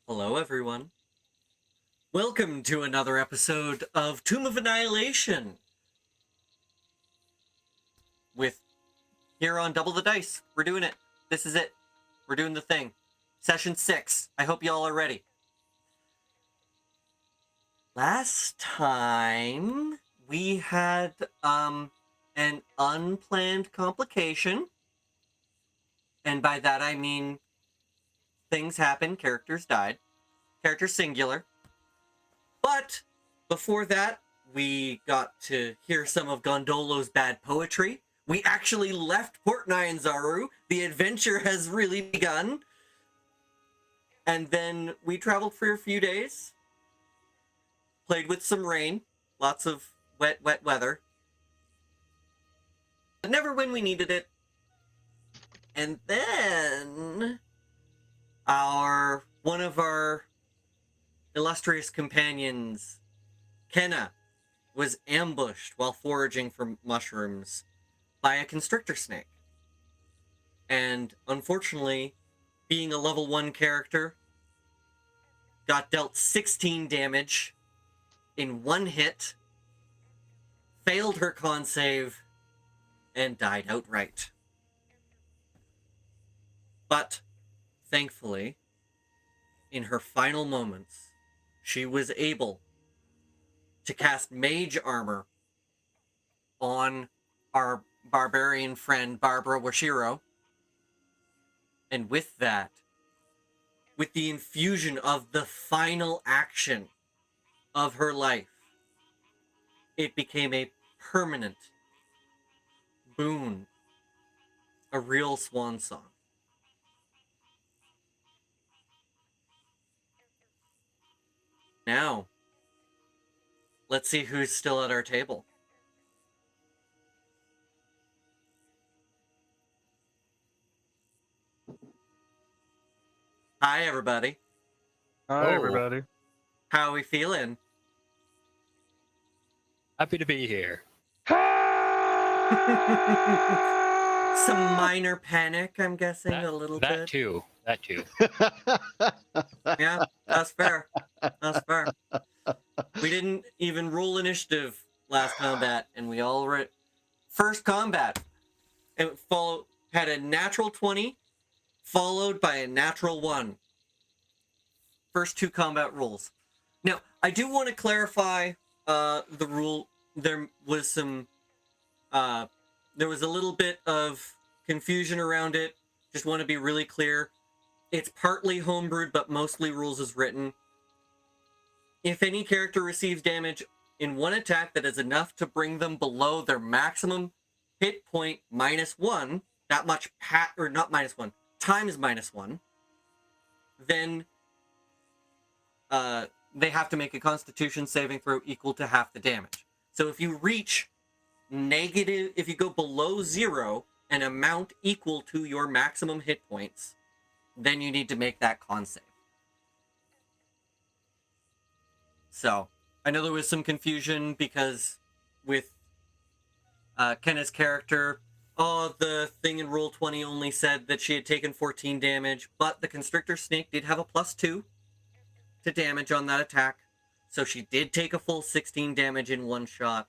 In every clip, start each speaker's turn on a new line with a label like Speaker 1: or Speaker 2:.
Speaker 1: Hello, everyone. Welcome to another episode of Tomb of Annihilation. With here on Double the Dice. We're doing it. This is it. We're doing the thing. Session 6. I hope you all are ready. Last time we had an unplanned complication. And by that I mean things happened, characters died. Character singular. But before that, we got to hear some of Gondolo's bad poetry. We actually left Port Nyanzaru. The adventure has really begun. And then we traveled for a few days. Played with some rain. Lots of wet weather. But never when we needed it. And then one of our illustrious companions, Kenna, was ambushed while foraging for mushrooms by a constrictor snake. And unfortunately, being a level 1 character, got dealt 16 damage in one hit, failed her con save, and died outright. But, thankfully, in her final moments, she was able to cast Mage Armour on our barbarian friend, Barbara Washiro. And with that, with the infusion of the final action of her life, it became a permanent boon, a real swan song. Now, let's see who's still at our table. Hi, everybody.
Speaker 2: Hi, everybody.
Speaker 1: How are we feeling?
Speaker 3: Happy to be here.
Speaker 1: Some minor panic, I'm guessing, a little bit.
Speaker 3: That too.
Speaker 1: Yeah, that's fair. That's fair. We didn't even roll initiative last combat, and we all first combat. It had a natural 20, followed by a natural 1. First 2 combat rolls. Now, I do want to clarify the rule. There was some there was a little bit of confusion around it. Just want to be really clear. It's partly homebrewed, but mostly rules as written. If any character receives damage in one attack that is enough to bring them below their maximum hit point -1, that much or not -1, times -1, then they have to make a Constitution saving throw equal to half the damage. So if you reach if you go below 0, an amount equal to your maximum hit points, then you need to make that con save. So, I know there was some confusion because with Kenna's character, the thing in Roll20 only said that she had taken 14 damage, but the Constrictor Snake did have a +2 to damage on that attack, so she did take a full 16 damage in one shot,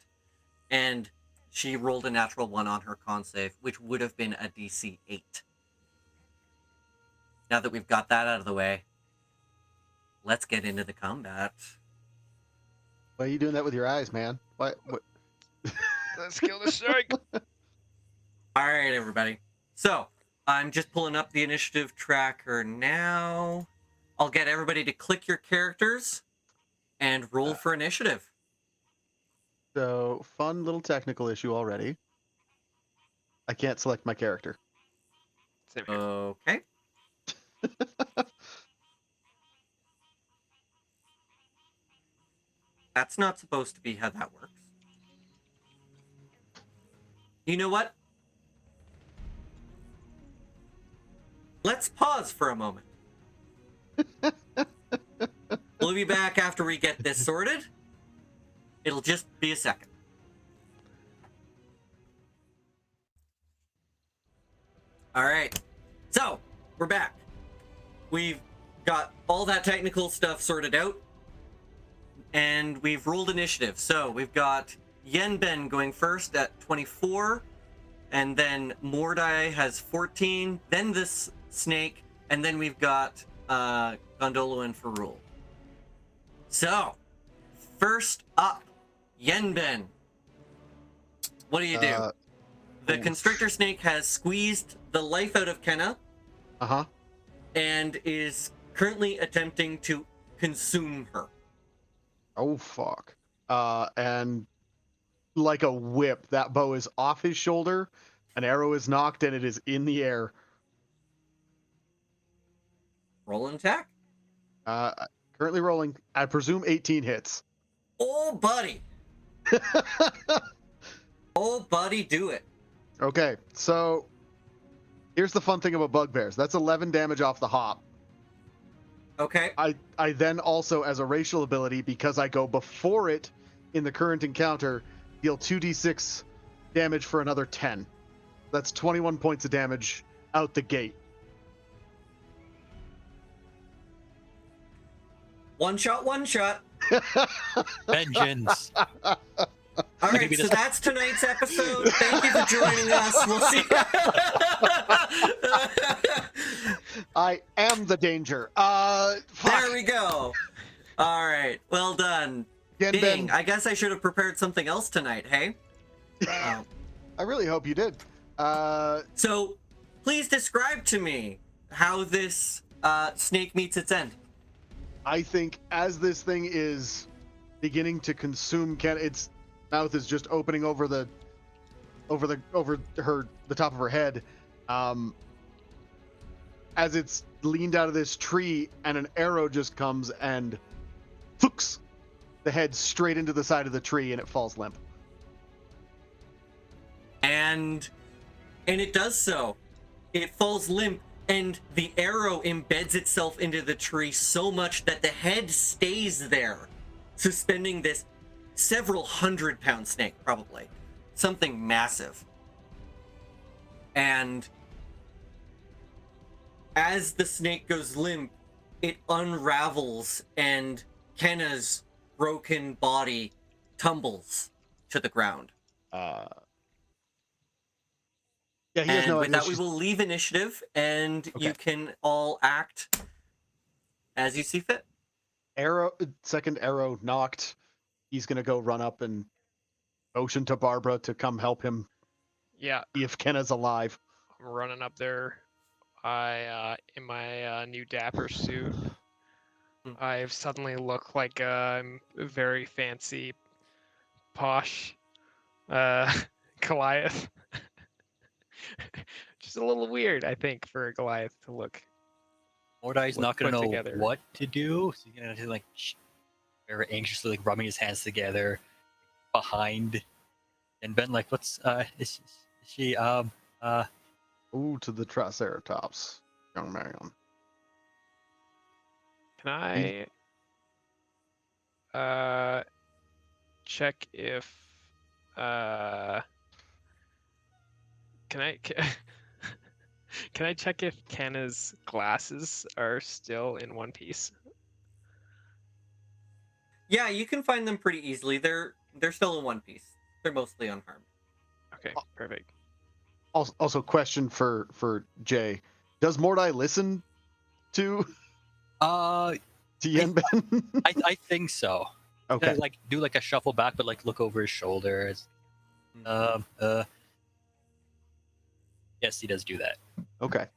Speaker 1: and she rolled a natural 1 on her con save, which would have been a DC 8. Now that we've got that out of the way, let's get into the combat.
Speaker 2: Why are you doing that with your eyes, man? What?
Speaker 4: Let's kill the shark.
Speaker 1: All right, everybody. So, I'm just pulling up the initiative tracker now. I'll get everybody to click your characters and roll for initiative.
Speaker 2: So, fun little technical issue already. I can't select my character.
Speaker 4: Same here.
Speaker 1: Okay. That's not supposed to be how that works. You know what? Let's pause for a moment. We'll be back after we get this sorted. It'll just be a second. All right. So, we're back. We've got all that technical stuff sorted out, and we've rolled initiative. So we've got Yenben going first at 24, and then Mordai has 14, then this snake, and then we've got Gondolo and Ferrul. So, first up, Yenben. What do you do? The constrictor snake has squeezed the life out of Kenna.
Speaker 2: Uh-huh.
Speaker 1: And is currently attempting to consume her.
Speaker 2: Oh, fuck. And like a whip, that bow is off his shoulder, an arrow is knocked, and it is in the air.
Speaker 1: Roll an attack.
Speaker 2: Currently rolling. I presume 18 hits.
Speaker 1: Oh, buddy. Oh, buddy, do it.
Speaker 2: Okay, so here's the fun thing about bugbears. That's 11 damage off the hop.
Speaker 1: Okay.
Speaker 2: I then also, as a racial ability, because I go before it in the current encounter, deal 2d6 damage for another 10. That's 21 points of damage out the gate.
Speaker 1: One shot, one shot.
Speaker 3: Vengeance.
Speaker 1: All right,
Speaker 3: Maybe
Speaker 1: so
Speaker 3: this-
Speaker 1: that's tonight's episode. Thank you for joining us. We'll see.
Speaker 2: I am the danger.
Speaker 1: There
Speaker 2: Fuck.
Speaker 1: we go. All right, well done.
Speaker 2: Again,
Speaker 1: Dang,
Speaker 2: Ben,
Speaker 1: I guess I should have prepared something else tonight, hey?
Speaker 2: I really hope you did.
Speaker 1: So, please describe to me how this snake meets its end.
Speaker 2: I think as this thing is beginning to consume Ken, its mouth is just opening over the top of her head. As it's leaned out of this tree, and an arrow just comes and hooks the head straight into the side of the tree, and it falls limp.
Speaker 1: And it does so. It falls limp, and the arrow embeds itself into the tree so much that the head stays there, suspending this several 100-pound snake, probably. Something massive. And as the snake goes limp, it unravels, and Kenna's broken body tumbles to the ground.
Speaker 2: Yeah, he has
Speaker 1: And
Speaker 2: no
Speaker 1: with
Speaker 2: idea.
Speaker 1: that, we will leave initiative, and you can all act as you see fit.
Speaker 2: Second arrow knocked. He's gonna go run up and motion to Barbara to come help him
Speaker 4: Yeah,
Speaker 2: see if Kenna's alive.
Speaker 4: I'm running up there. I in my new dapper suit. I've suddenly look like I'm a very fancy, posh, Goliath. Just a little weird, I think, for a Goliath to look.
Speaker 3: Mordai's not gonna
Speaker 4: put
Speaker 3: know
Speaker 4: together.
Speaker 3: what to do, so he's gonna like very anxiously like rubbing his hands together behind, and Ben like, "What's is she
Speaker 2: Ooh, to the Triceratops, young man.
Speaker 4: Can I check if can I can I check if Kenna's glasses are still in one piece?
Speaker 1: Yeah, you can find them pretty easily. They're still in one piece. They're mostly unharmed.
Speaker 4: Okay, perfect.
Speaker 2: Also, question for Jay: does Mordai listen to Yenben?
Speaker 3: I think so.
Speaker 2: Okay.
Speaker 3: Like do like a shuffle back, but like look over his shoulder. Yes, he does do that.
Speaker 2: Okay.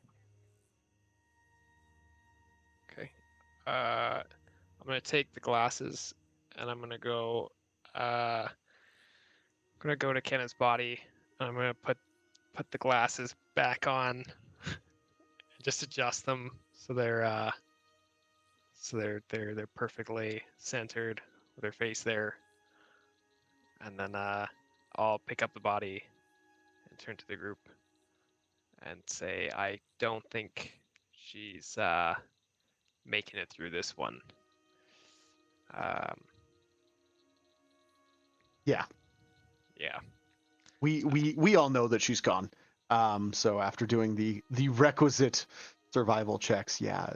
Speaker 4: Okay. I'm gonna take the glasses and I'm gonna go to Kenna's body and I'm gonna put the glasses back on and just adjust them so they're perfectly centered with their face there. And then I'll pick up the body and turn to the group and say, I don't think she's making it through this one.
Speaker 2: Yeah.
Speaker 4: Yeah.
Speaker 2: We all know that she's gone. So after doing the requisite survival checks, yeah,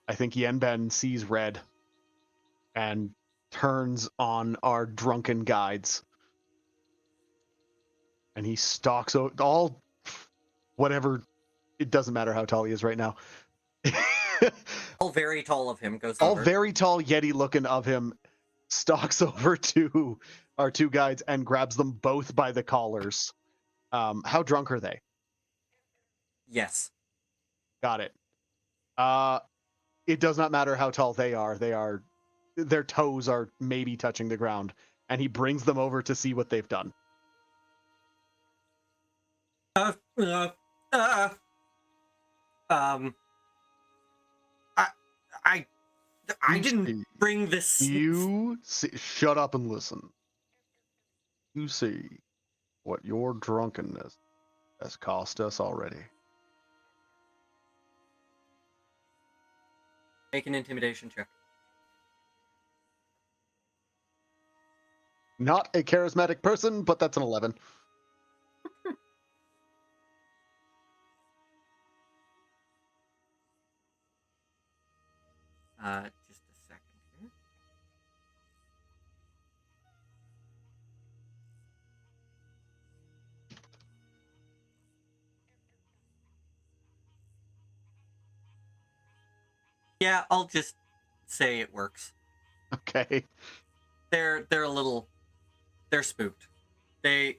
Speaker 2: I think Yenben sees red and turns on our drunken guides. And he stalks all whatever. It doesn't matter how tall he is right now.
Speaker 1: All very tall of him goes
Speaker 2: All
Speaker 1: over.
Speaker 2: very tall Yeti looking of him stalks over to our two guides and grabs them both by the collars. How drunk are they?
Speaker 1: Yes.
Speaker 2: Got it. It does not matter how tall they are. Their toes are maybe touching the ground, and he brings them over to see what they've done.
Speaker 1: I didn't bring this.
Speaker 2: You see, shut up and listen. You see what your drunkenness has cost us already.
Speaker 1: Make an intimidation check.
Speaker 2: Not a charismatic person, but that's an 11.
Speaker 1: Just a second here. Yeah, I'll just say it works.
Speaker 2: Okay.
Speaker 1: They're spooked. They're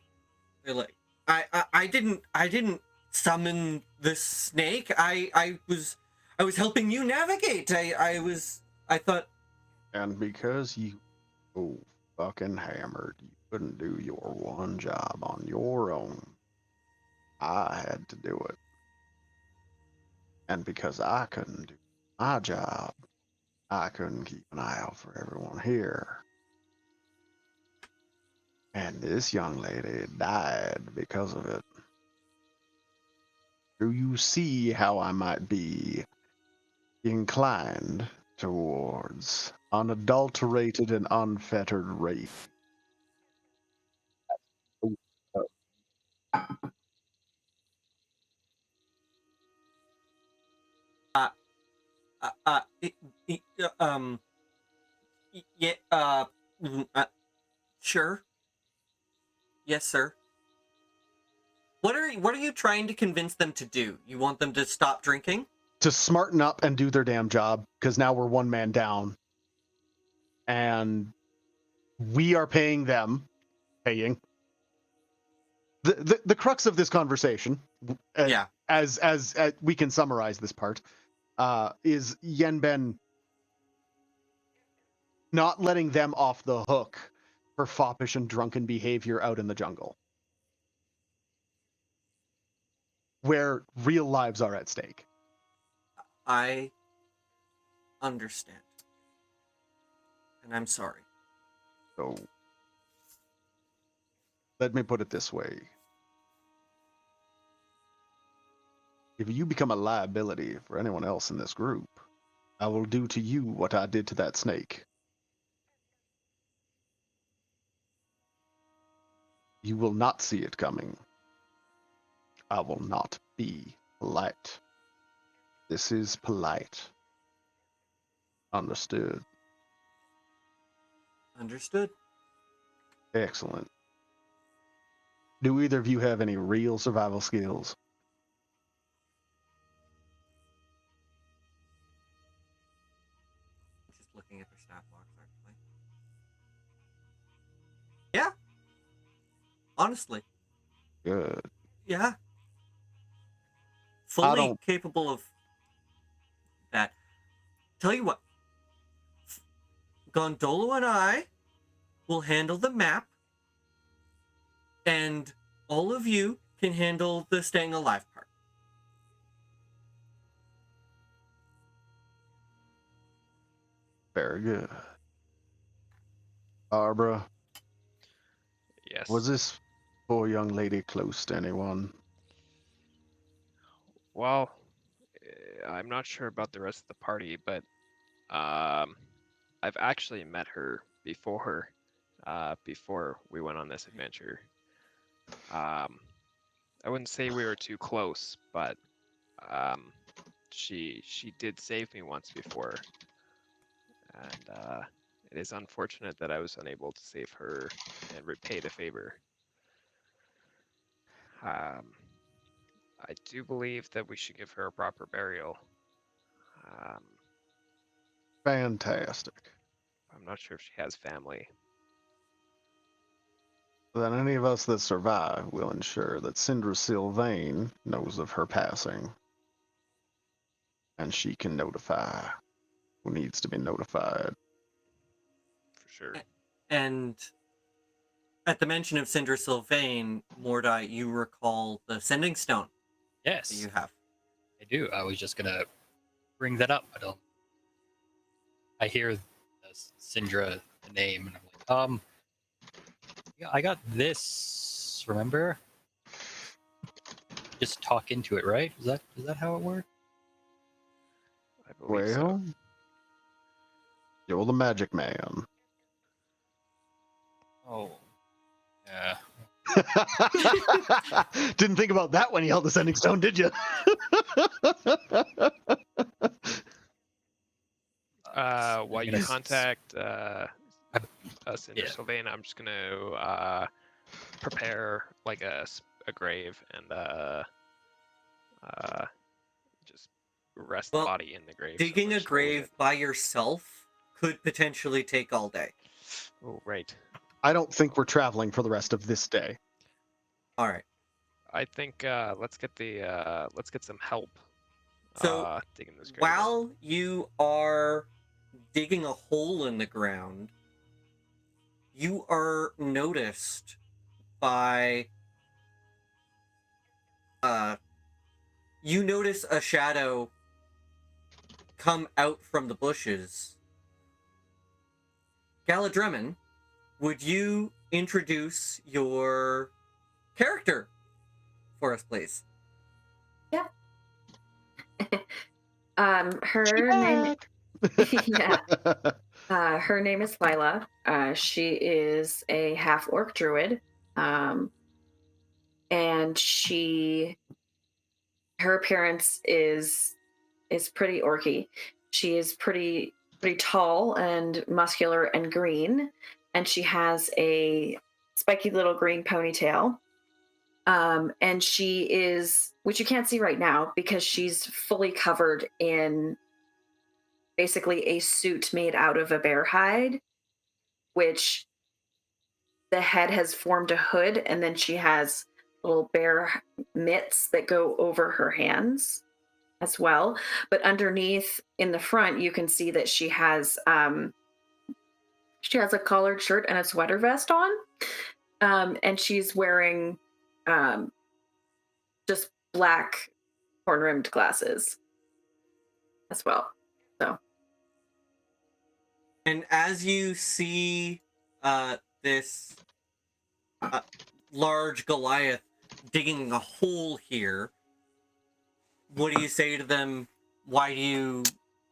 Speaker 1: like, I didn't summon the snake. I was helping you navigate. I thought.
Speaker 2: And because you so fucking hammered, you couldn't do your one job on your own. I had to do it. And because I couldn't do my job, I couldn't keep an eye out for everyone here. And this young lady died because of it. Do you see how I might be inclined towards unadulterated and unfettered rape?
Speaker 1: Yeah, sure. Yes, sir. What are you trying to convince them to do? You want them to stop drinking?
Speaker 2: To smarten up and do their damn job, because now we're one man down. And we are paying them. The crux of this conversation,
Speaker 1: Yeah.
Speaker 2: as we can summarize this part, is Yenben not letting them off the hook for foppish and drunken behavior out in the jungle, where real lives are at stake.
Speaker 1: I understand. And I'm sorry.
Speaker 2: So, let me put it this way. If you become a liability for anyone else in this group, I will do to you what I did to that snake. You will not see it coming. I will not be polite. This is polite. Understood.
Speaker 1: Understood.
Speaker 2: Excellent. Do either of you have any real survival skills?
Speaker 1: Just looking at their stat blocks, actually. Yeah. Honestly.
Speaker 2: Good.
Speaker 1: Yeah. Fully
Speaker 2: don't-
Speaker 1: capable of that. Tell you what. Gondolo and I will handle the map, and all of you can handle the staying alive part.
Speaker 2: Very good. Barbara,
Speaker 4: Yes.
Speaker 2: was this poor young lady close to anyone?
Speaker 4: Well, I'm not sure about the rest of the party, but I've actually met her before we went on this adventure. I wouldn't say we were too close, but she did save me once before, and it is unfortunate that I was unable to save her and repay the favor. I do believe that we should give her a proper burial.
Speaker 2: Fantastic.
Speaker 4: I'm not sure if she has family.
Speaker 2: Then any of us that survive will ensure that Syndra Sylvain knows of her passing. And she can notify who needs to be notified.
Speaker 4: For sure.
Speaker 1: And at the mention of Syndra Sylvain, Mordai, you recall the sending stone
Speaker 3: Yes,
Speaker 1: that you have.
Speaker 3: I do. I was just gonna bring that up. I hear Syndra the name, and I'm like, yeah, I got this. Remember? Just talk into it, right? Is that how it works?
Speaker 4: I believe so.
Speaker 2: Well, you're the magic man.
Speaker 3: Oh, yeah.
Speaker 2: Didn't think about that when you held the sending stone, did you?
Speaker 4: While you contact us in
Speaker 3: Yeah.
Speaker 4: Sylvain, I'm just gonna prepare like a grave and just rest
Speaker 1: Well,
Speaker 4: the body in the grave.
Speaker 1: Digging
Speaker 4: we're
Speaker 1: a
Speaker 4: just
Speaker 1: grave by yourself could potentially take all day.
Speaker 4: Oh, right.
Speaker 2: I don't think we're traveling for the rest of this day.
Speaker 1: All right.
Speaker 4: I think let's get some help.
Speaker 1: So,
Speaker 4: digging this grave.
Speaker 1: While you are digging a hole in the ground, you are noticed by you notice a shadow come out from the bushes. Galadremen, would you introduce your character for us, please?
Speaker 5: Yeah. Her name. Yeah. Her name is Lila. She is a half orc druid. And her appearance is pretty orky. She is pretty tall and muscular and green, and she has a spiky little green ponytail. And she is, which you can't see right now because she's fully covered in basically a suit made out of a bear hide, which the head has formed a hood, and then she has little bear mitts that go over her hands as well. But underneath in the front, you can see that she has a collared shirt and a sweater vest on. And she's wearing just black horn-rimmed glasses as well. So.
Speaker 1: And as you see this large Goliath digging a hole here, what do you say to them? Why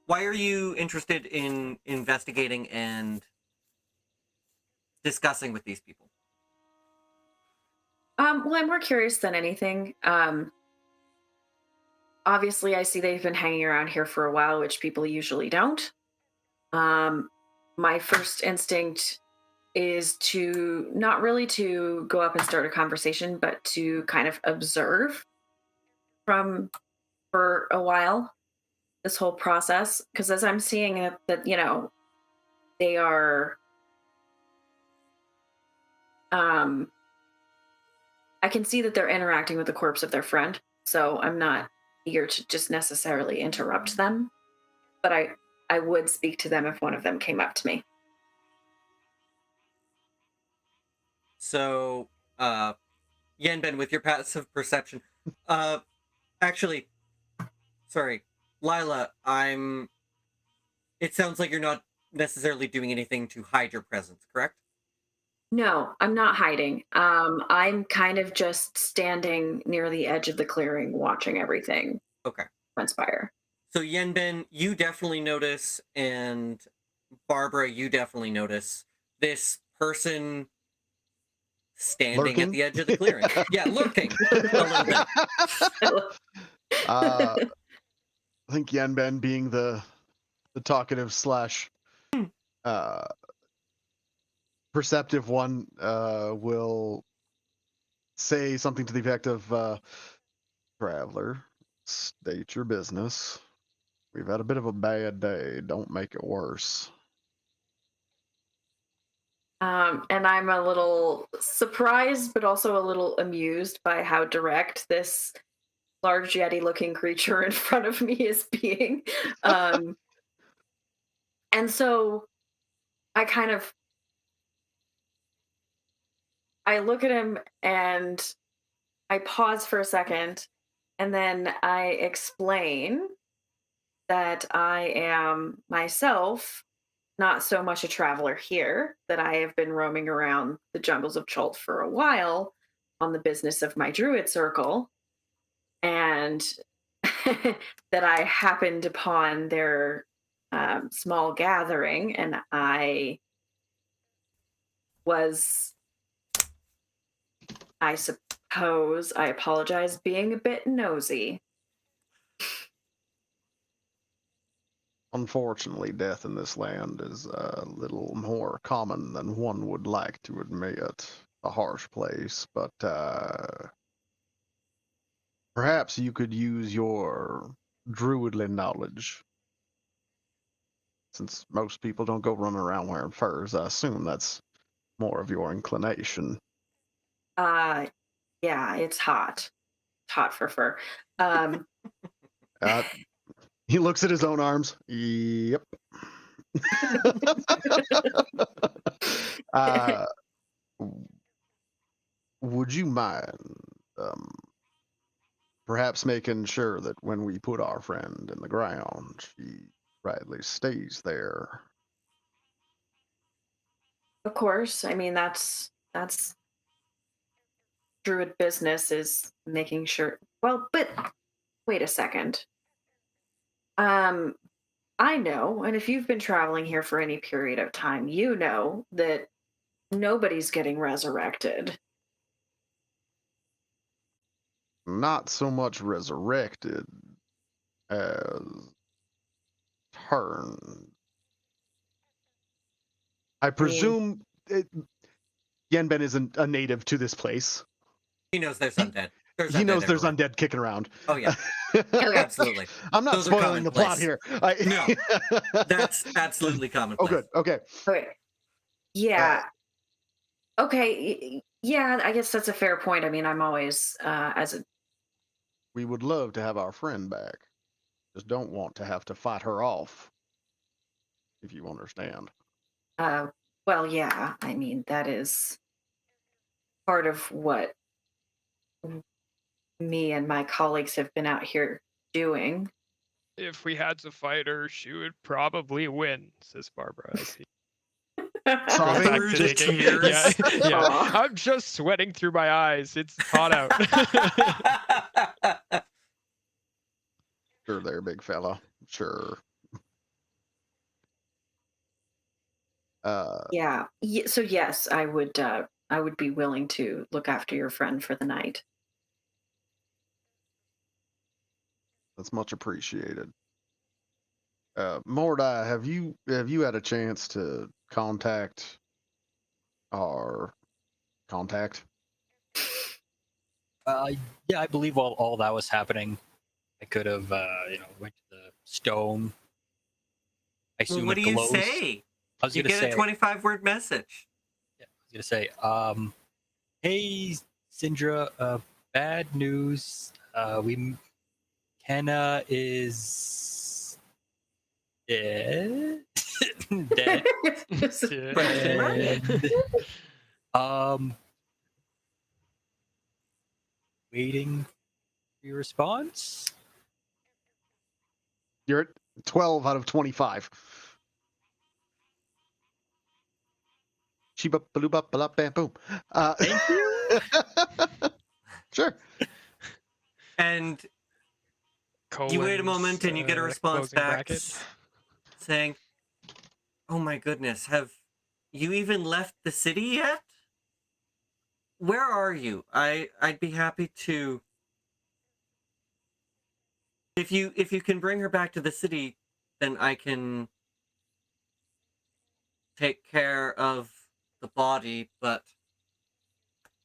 Speaker 1: are you interested in investigating and discussing with these people?
Speaker 5: Well, I'm more curious than anything. Obviously, I see they've been hanging around here for a while, which people usually don't. My first instinct is to not really to go up and start a conversation, but to kind of observe for a while this whole process. Because as I'm seeing it, that, you know, they are, I can see that they're interacting with the corpse of their friend. So I'm not eager to just necessarily interrupt them, but I would speak to them if one of them came up to me.
Speaker 1: So, Yenben, with your passive perception, actually, sorry, Lila, it sounds like you're not necessarily doing anything to hide your presence, correct?
Speaker 5: No, I'm not hiding. I'm kind of just standing near the edge of the clearing, watching everything transpire.
Speaker 1: So Yenben, you definitely notice, and Barbara, you definitely notice this person standing
Speaker 2: Lurking?
Speaker 1: at the edge of the clearing. Yeah, lurking a little bit.
Speaker 2: I think Yanben, being the talkative slash perceptive one, will say something to the effect of, "Traveler, state your business. We've had a bit of a bad day. Don't make it worse."
Speaker 5: And I'm a little surprised, but also a little amused by how direct this large Yeti-looking creature in front of me is being. And so I kind of I look at him and I pause for a second, and then I explain that I am myself not so much a traveler here, that I have been roaming around the jungles of Chult for a while on the business of my druid circle, and that I happened upon their small gathering, and I was, I suppose, I apologize, being a bit nosy.
Speaker 2: Unfortunately, death in this land is a little more common than one would like to admit. A harsh place, but perhaps you could use your druidly knowledge. Since most people don't go running around wearing furs, I assume that's more of your inclination.
Speaker 5: Yeah, it's hot. It's hot for fur.
Speaker 2: He looks at his own arms. Yep. Would you mind perhaps making sure that when we put our friend in the ground, she rightly stays there?
Speaker 5: Of course, I mean that's druid business, is making sure. Well, but wait a second. Um, I know, and if you've been traveling here for any period of time, you know that nobody's getting resurrected.
Speaker 2: Not so much resurrected as turned. I presume Yenben isn't a native to this place.
Speaker 1: He knows there's undead. There's
Speaker 2: He
Speaker 1: undead
Speaker 2: knows there's
Speaker 1: everywhere.
Speaker 2: undead kicking around.
Speaker 1: Oh yeah,
Speaker 5: Okay.
Speaker 1: absolutely.
Speaker 2: I'm not
Speaker 1: Those are
Speaker 2: spoiling the plot
Speaker 1: commonplace.
Speaker 2: here.
Speaker 1: No, that's absolutely
Speaker 2: Oh,
Speaker 1: commonplace.
Speaker 2: good. Okay.
Speaker 5: Okay. Yeah. Okay. Yeah, I guess that's a fair point. I mean, I'm always
Speaker 2: We would love to have our friend back. Just don't want to have to fight her off, if you understand.
Speaker 5: well, yeah. I mean, that is part of what me and my colleagues have been out here doing.
Speaker 4: If we had to fight her, she would probably win, says Barbara. As he
Speaker 2: Sobbing?
Speaker 4: goes back
Speaker 1: Through
Speaker 4: to
Speaker 1: the
Speaker 4: digging.
Speaker 1: tears.
Speaker 4: Yeah, yeah.
Speaker 5: Aw.
Speaker 4: I'm just sweating through my eyes. It's hot out.
Speaker 2: Sure there, big fella. Sure.
Speaker 5: Yeah. So yes, I would be willing to look after your friend for the night.
Speaker 2: That's much appreciated. Mordai, have you had a chance to contact our contact?
Speaker 3: Yeah, I believe while all that was happening, I could have, went to the stone. I assume
Speaker 1: Well, what
Speaker 3: it
Speaker 1: do you
Speaker 3: glows.
Speaker 1: say?
Speaker 3: I was
Speaker 1: You
Speaker 3: gonna
Speaker 1: get
Speaker 3: say,
Speaker 1: a 25-word message.
Speaker 3: yeah, I was gonna say, hey, Syndra, bad news. Kenna is dead. Dead.
Speaker 4: Yeah.
Speaker 3: And, waiting for your response.
Speaker 2: You're at 12 out of 25. Boom.
Speaker 3: Thank you.
Speaker 2: Sure.
Speaker 1: And you wait a
Speaker 4: Colons,
Speaker 1: moment and you get a response
Speaker 4: closing
Speaker 1: back
Speaker 4: brackets.
Speaker 1: saying, "Oh my goodness, have you even left the city yet? Where are you? I'd be happy to If you can bring her back to the city, then I can take care of the body, but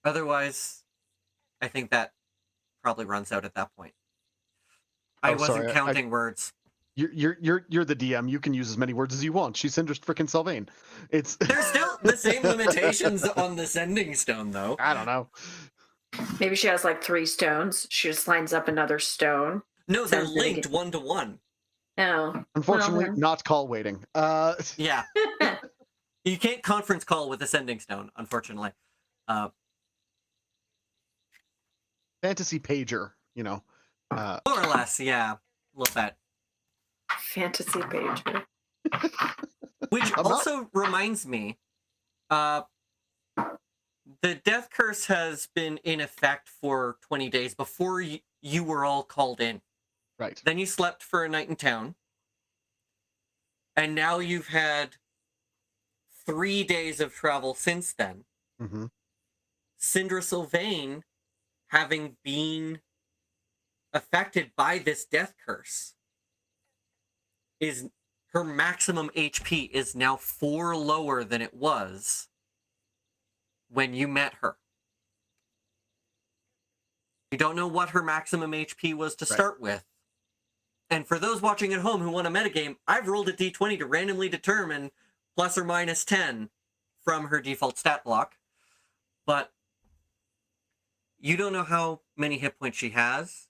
Speaker 1: otherwise, I think that probably runs out at that point. I
Speaker 2: Oh,
Speaker 1: wasn't
Speaker 2: sorry,
Speaker 1: counting words.
Speaker 2: You're the DM. You can use as many words as you want. She's Syndra's freaking Sylvain. It's
Speaker 1: There's still the same limitations on the sending stone, though.
Speaker 2: I don't know.
Speaker 5: Maybe she has like 3 stones. She just lines up another stone.
Speaker 1: No, they're
Speaker 5: Sounds really
Speaker 1: linked
Speaker 5: good.
Speaker 1: 1-to-1.
Speaker 5: Oh.
Speaker 2: Unfortunately,
Speaker 5: Well,
Speaker 2: not call waiting.
Speaker 1: Yeah. You can't conference call with a sending stone, unfortunately.
Speaker 2: Fantasy pager, you know.
Speaker 1: More or less, yeah. A little bit.
Speaker 5: fantasy pager.
Speaker 1: Which
Speaker 2: I'm not-
Speaker 1: also reminds me, the death curse has been in effect for 20 days before you were all called in.
Speaker 2: Right.
Speaker 1: Then you slept for a night in town. And now you've had 3 days of travel since then.
Speaker 2: Mm-hmm.
Speaker 1: Syndra Sylvain, having been affected by this death curse, is her maximum HP is now 4 lower than it was when you met her. You don't know what her maximum HP was to start with. And for those watching at home who want a metagame, I've rolled a d20 to randomly determine plus or minus 10 from her default stat block. But you don't know how many hit points she has.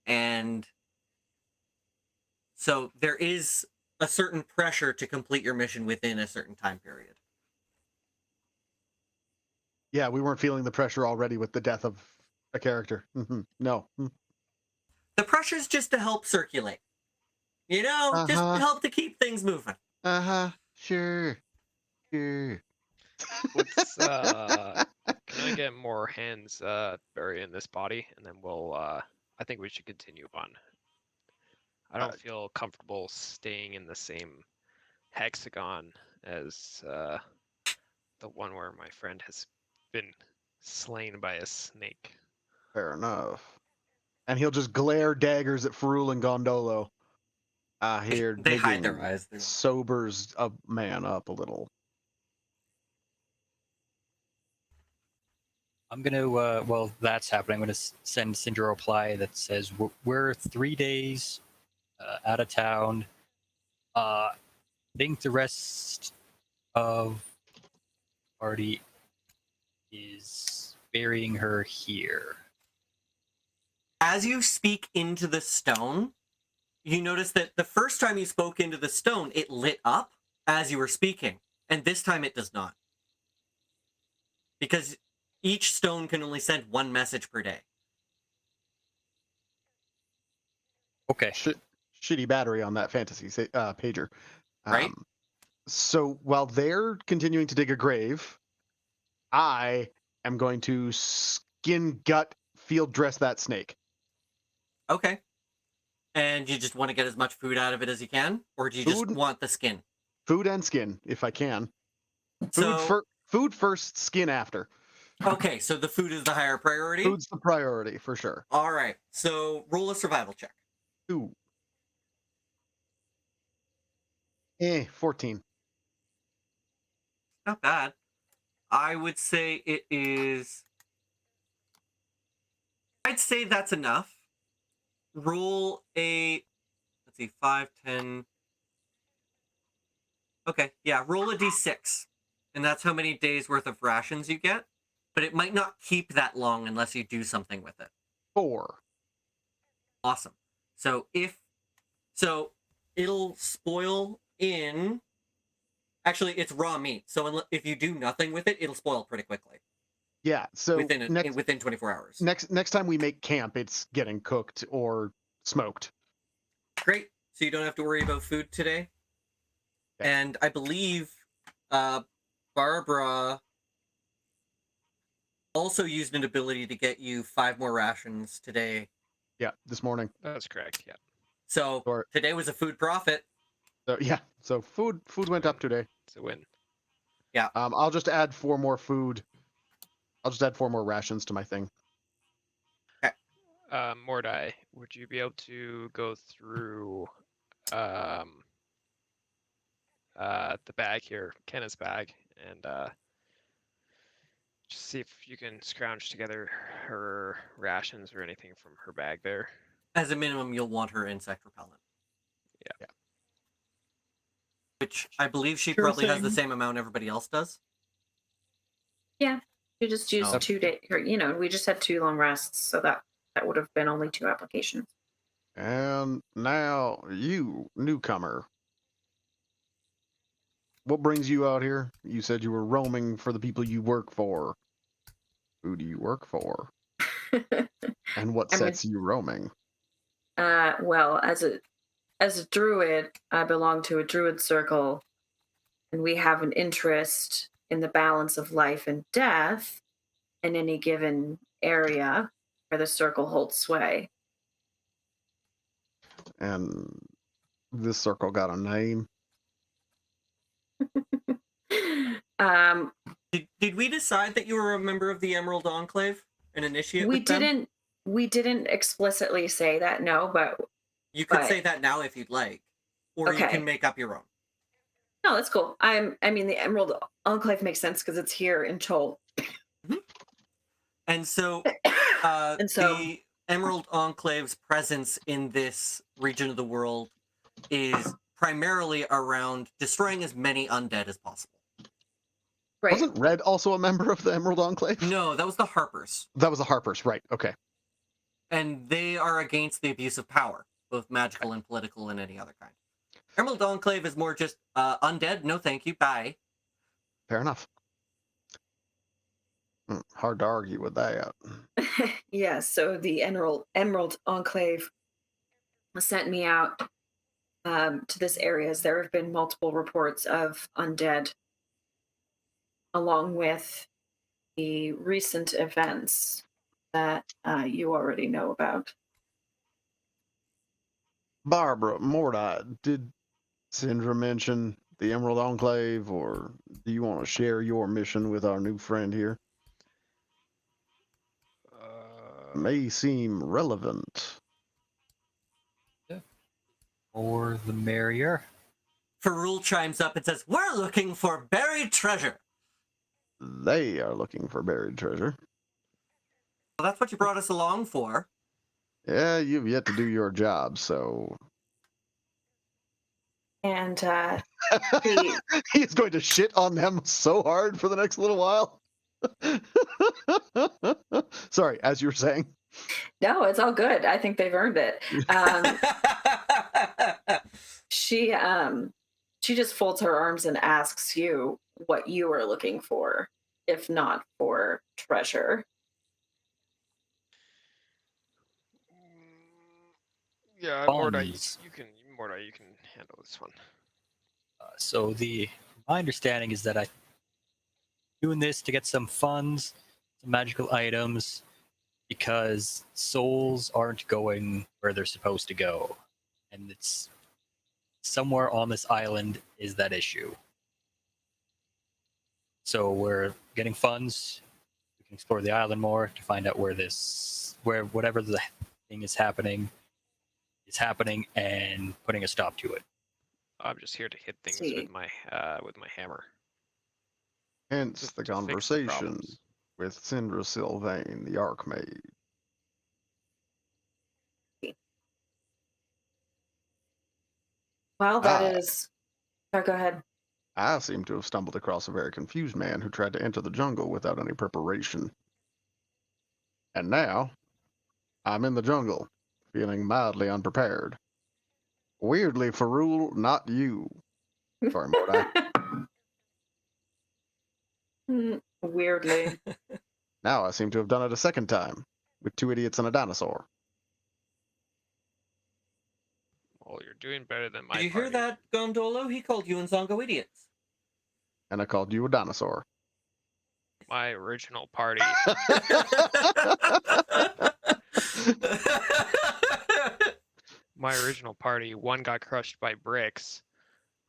Speaker 1: And so there is a certain pressure to complete your mission within a certain time period.
Speaker 2: Yeah, we weren't feeling the pressure already with the death of a character. Mm-hmm. No.
Speaker 1: The pressure's just to help circulate. You know, just to help to keep things moving.
Speaker 2: Sure.
Speaker 4: Let's can I get more hands burying this body, and then we'll I think we should continue on. I don't feel comfortable staying in the same hexagon as the one where my friend has been slain by a snake.
Speaker 2: Fair enough. And he'll just glare daggers at Ferul and Gondolo. Here,
Speaker 1: They hide
Speaker 2: digging
Speaker 1: their eyes.
Speaker 2: sobers a man up a little.
Speaker 3: I'm gonna while that's happening, I'm gonna send Syndra a reply that says we're 3 days out of town. Think the rest of the party is burying her here.
Speaker 1: As you speak into the stone, you notice that the first time you spoke into the stone, it lit up as you were speaking. And this time it does not. Because each stone can only send 1 message per day.
Speaker 3: Okay.
Speaker 2: Shitty battery on that fantasy pager.
Speaker 1: Right?
Speaker 2: So while they're continuing to dig a grave, I am going to skin gut field dress that snake.
Speaker 1: Okay. And you just want to get as much food out of it as you can? Or do you just
Speaker 2: Food.
Speaker 1: want the skin?
Speaker 2: Food and skin, if I can.
Speaker 1: So,
Speaker 2: Food first, skin after.
Speaker 1: okay, so the food is the higher priority?
Speaker 2: Food's the priority, for sure.
Speaker 1: All right, so roll a survival check.
Speaker 2: Ooh. 14.
Speaker 1: Not bad. I would say it is... I'd say that's enough. Roll a... Let's see, 5, 10... Okay, yeah, roll a d6. And that's how many days worth of rations you get. But it might not keep that long unless you do something with it.
Speaker 2: 4.
Speaker 1: Awesome. So it'll spoil in... Actually, it's raw meat. So if you do nothing with it, it'll spoil pretty quickly.
Speaker 2: Yeah, so
Speaker 1: within 24 hours.
Speaker 2: Next time we make camp, it's getting cooked or smoked.
Speaker 1: Great. So you don't have to worry about food today.
Speaker 2: Okay.
Speaker 1: And I believe Barbara also used an ability to get you 5 more rations today.
Speaker 2: Yeah, this morning.
Speaker 4: That's correct. Yeah.
Speaker 1: So today was a food profit.
Speaker 2: So yeah, so food went up today.
Speaker 4: It's a win.
Speaker 1: Yeah.
Speaker 2: I'll just add 4 more food. I'll just add 4 more rations to my thing.
Speaker 1: Okay.
Speaker 4: Mordai, would you be able to go through the bag here, Kenna's bag, and just see if you can scrounge together her rations or anything from her bag there?
Speaker 1: As a minimum, you'll want her insect repellent.
Speaker 4: Yeah.
Speaker 1: Which I believe she
Speaker 2: Sure
Speaker 1: probably has the
Speaker 2: thing.
Speaker 1: same amount everybody else does.
Speaker 5: You just used
Speaker 1: Oh.
Speaker 5: 2 days. We just had 2 long rests, so that would have been only 2 applications.
Speaker 2: And now you, newcomer. What brings you out here? You said you were roaming for the people you work for. Who do you work for? And what
Speaker 5: I'm a-
Speaker 2: sets you roaming?
Speaker 5: Well, as a druid, I belong to a druid circle, and we have an interest in the balance of life and death in any given area where the circle holds sway.
Speaker 2: And this circle got a name?
Speaker 5: um,
Speaker 1: Did we decide that you were a member of the Emerald Enclave? An initiate
Speaker 5: we
Speaker 1: with them?
Speaker 5: didn't we didn't explicitly say that, no, but
Speaker 1: You could
Speaker 5: but-
Speaker 1: say that now if you'd like. Or you
Speaker 5: Okay.
Speaker 1: can make up your own.
Speaker 5: no, that's cool. I mean, the Emerald Enclave makes sense because it's here in Chult.
Speaker 1: And so,
Speaker 5: And so-
Speaker 1: the Emerald Enclave's presence in this region of the world is primarily around destroying as many undead as possible.
Speaker 5: Right.
Speaker 2: Wasn't Red also a member of the Emerald Enclave?
Speaker 1: No, that was the Harpers.
Speaker 2: That was the Harpers, right? Okay.
Speaker 1: And they are against the abuse of power, both magical and political and any other kind. Emerald Enclave is more just undead, no thank you, bye.
Speaker 2: Fair enough. Hard to argue with that.
Speaker 5: Yeah, so the Emerald Enclave sent me out to this area, as there have been multiple reports of undead, along with the recent events that you already know about.
Speaker 2: Barbara, Mordai, did Syndra mention the Emerald Enclave, or do you want to share your mission with our new friend here? May seem relevant.
Speaker 3: Or the merrier.
Speaker 1: Ferrul chimes up and says, "We're looking for buried treasure."
Speaker 2: They are looking for buried treasure.
Speaker 1: Well, that's what you brought us along for.
Speaker 2: Yeah, you've yet to do your job, so
Speaker 5: And
Speaker 2: he's going to shit on them so hard for the next little while. Sorry, as you were saying.
Speaker 5: no, it's all good. I think they've earned it. She just folds her arms and asks you what you are looking for, if not for treasure.
Speaker 4: Yeah, Mordai,
Speaker 3: Funds.
Speaker 4: you can handle this one.
Speaker 3: So my understanding is that I'm doing this to get some funds, some magical items, because souls aren't going where they're supposed to go, and it's somewhere on this island is that issue. So we're getting funds. We can explore the island more to find out where whatever the thing is happening, and putting a stop to it.
Speaker 4: I'm just here to hit things
Speaker 5: See.
Speaker 4: with my hammer.
Speaker 2: Hence
Speaker 4: Just
Speaker 2: the
Speaker 4: to fix the
Speaker 2: conversation
Speaker 4: problems.
Speaker 2: with Syndra Sylvain, the Archmage.
Speaker 5: Well, that
Speaker 2: Ah.
Speaker 5: is. Oh, go ahead.
Speaker 2: I seem to have stumbled across a very confused man who tried to enter the jungle without any preparation. And now, I'm in the jungle, feeling mildly unprepared. Weirdly, Ferrul, not you. Sorry, Mordai.
Speaker 5: Weirdly.
Speaker 2: Now I seem to have done it a second time, with 2 idiots and a dinosaur.
Speaker 4: Well, you're doing better than my
Speaker 1: Did you
Speaker 4: party.
Speaker 1: hear that, Gondolo? He called you and Zongo idiots.
Speaker 2: And I called you a dinosaur.
Speaker 4: My original party. My original party. One got crushed by bricks.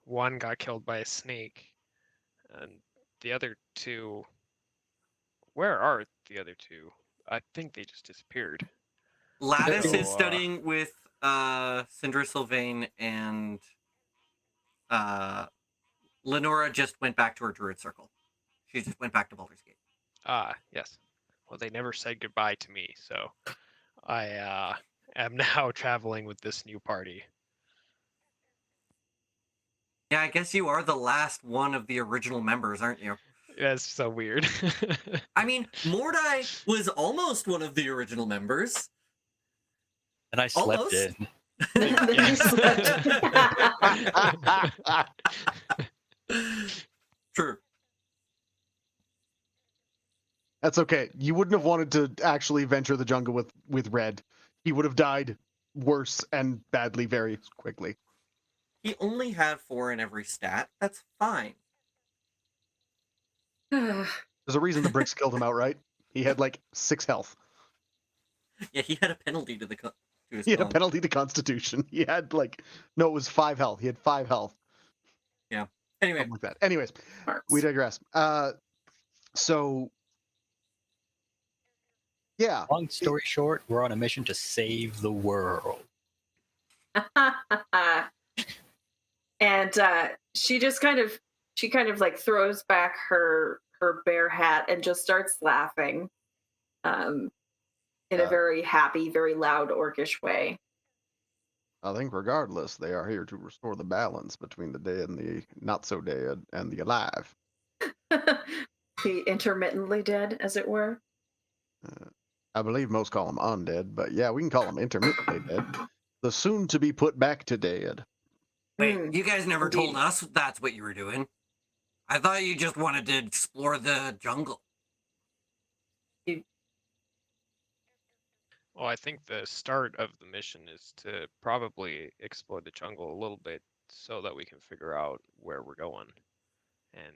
Speaker 4: One got killed by a snake. And the other two. Where are the other two? I think they just disappeared.
Speaker 1: Lattice
Speaker 4: So,
Speaker 1: is studying with Syndra Sylvain, and Lenora just went back to her druid circle. She just went back to Baldur's Gate.
Speaker 4: Yes. Well, they never said goodbye to me, so I am now traveling with this new party.
Speaker 1: Yeah, I guess you are the last one of the original members, aren't you?
Speaker 4: That's so weird.
Speaker 1: I mean, Mordai was almost one of the original members.
Speaker 3: And I slept
Speaker 1: Almost.
Speaker 3: in.
Speaker 1: True.
Speaker 2: That's okay. You wouldn't have wanted to actually venture the jungle with Red. He would have died worse and badly very quickly.
Speaker 1: He only had 4 in every stat. That's fine.
Speaker 2: There's a reason the bricks killed him outright. He had like 6 health.
Speaker 1: Yeah, he had a penalty to his
Speaker 2: He had a
Speaker 1: con.
Speaker 2: penalty to Constitution. He had like, no, it was 5 health. He had 5 health.
Speaker 1: Anyway,
Speaker 2: Something like that. Anyways,
Speaker 5: Marks.
Speaker 2: we digress. So, yeah.
Speaker 3: Long story short, we're on a mission to save the world.
Speaker 5: And she just kind of like throws back her bear hat and just starts laughing in a very happy, very loud orcish way.
Speaker 2: I think regardless, they are here to restore the balance between the dead and the not so dead and the alive.
Speaker 5: The intermittently dead, as it were.
Speaker 2: I believe most call them undead, but yeah, we can call them intermittently dead. The soon to be put back to dead.
Speaker 1: wait, you guys never told
Speaker 5: Indeed.
Speaker 1: us that's what you were doing. I thought you just wanted to explore the jungle.
Speaker 4: Well, I think the start of the mission is to probably explore the jungle a little bit so that we can figure out where we're going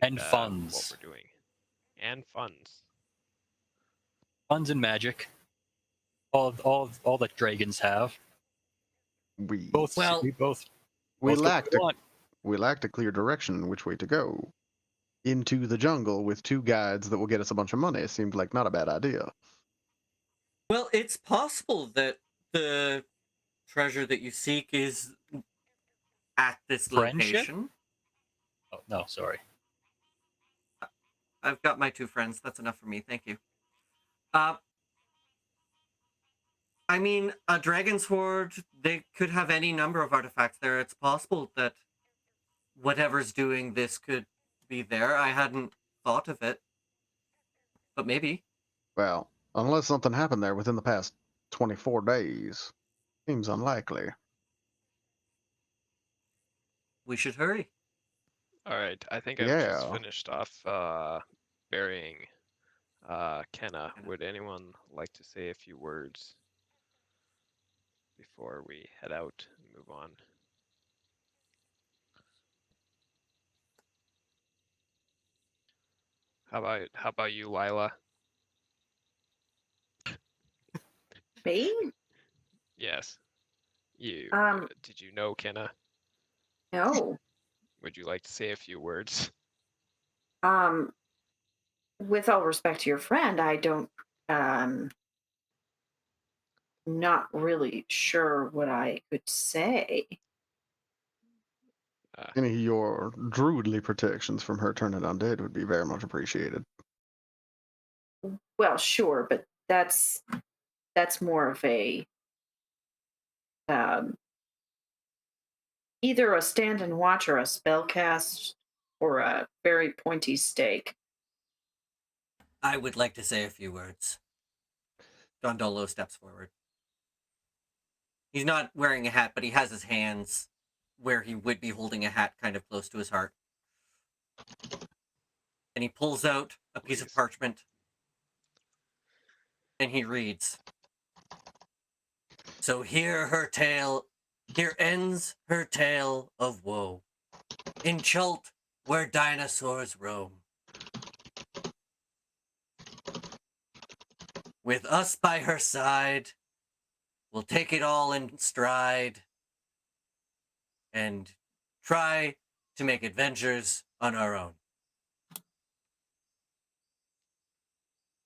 Speaker 3: And
Speaker 4: what
Speaker 3: funds.
Speaker 4: we're doing. And funds.
Speaker 3: Funds and magic. All that dragons have.
Speaker 2: We
Speaker 3: Both.
Speaker 1: Well-
Speaker 3: we both.
Speaker 2: we
Speaker 3: both
Speaker 2: lacked
Speaker 3: we
Speaker 2: a,
Speaker 3: want.
Speaker 2: we lacked a clear direction in which way to go. Into the jungle with 2 guides that will get us a bunch of money seemed like not a bad idea.
Speaker 1: Well, it's possible that the treasure that you seek is at this
Speaker 3: Friendship?
Speaker 1: location.
Speaker 3: Oh no, sorry.
Speaker 1: I've got my 2 friends. That's enough for me. Thank you. I mean, a dragon sword, they could have any number of artifacts there. It's possible that whatever's doing this could be there. I hadn't thought of it. But maybe.
Speaker 2: Well, unless something happened there within the past 24 days. Seems unlikely.
Speaker 1: We should hurry.
Speaker 4: All right, I think I've just
Speaker 2: Yeah.
Speaker 4: finished off burying Kenna. Would anyone like to say a few words before we head out and move on? How about you, Lila?
Speaker 5: Me?
Speaker 4: Yes. You did you know Kenna?
Speaker 5: No.
Speaker 4: Would you like to say a few words?
Speaker 5: With all respect to your friend, I don't not really sure what I could say.
Speaker 2: Any of your druidly protections from her turning undead would be very much appreciated.
Speaker 5: Well, sure, but that's more of a either a stand and watch or a spell cast or a very pointy stake.
Speaker 1: I would like to say a few words. Gondolo steps forward. He's not wearing a hat, but he has his hands where he would be holding a hat kind of close to his heart. And he pulls out a piece of
Speaker 4: Please.
Speaker 1: parchment. And he reads. So here ends her tale of woe. In Chult, where dinosaurs roam. With us by her side, we'll take it all in stride and try to make adventures on our own.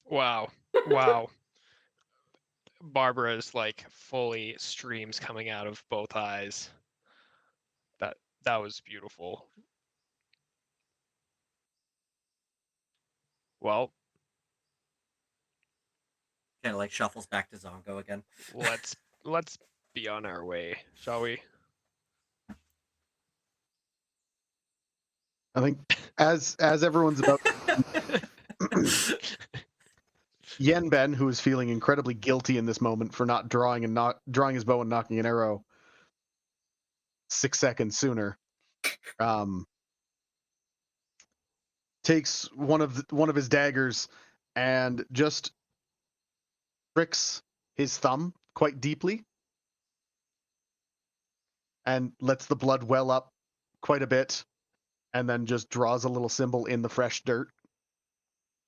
Speaker 4: Wow. Wow. Barbara's like fully streams coming out of both eyes. That was beautiful. Well,
Speaker 1: Kind of like shuffles back to Zongo again.
Speaker 4: let's be on our way, shall we?
Speaker 2: I think as everyone's about Yenben, who is feeling incredibly guilty in this moment for not drawing his bow and knocking an arrow 6 seconds sooner, takes one of his daggers and just pricks his thumb quite deeply and lets the blood well up quite a bit, and then just draws a little symbol in the fresh dirt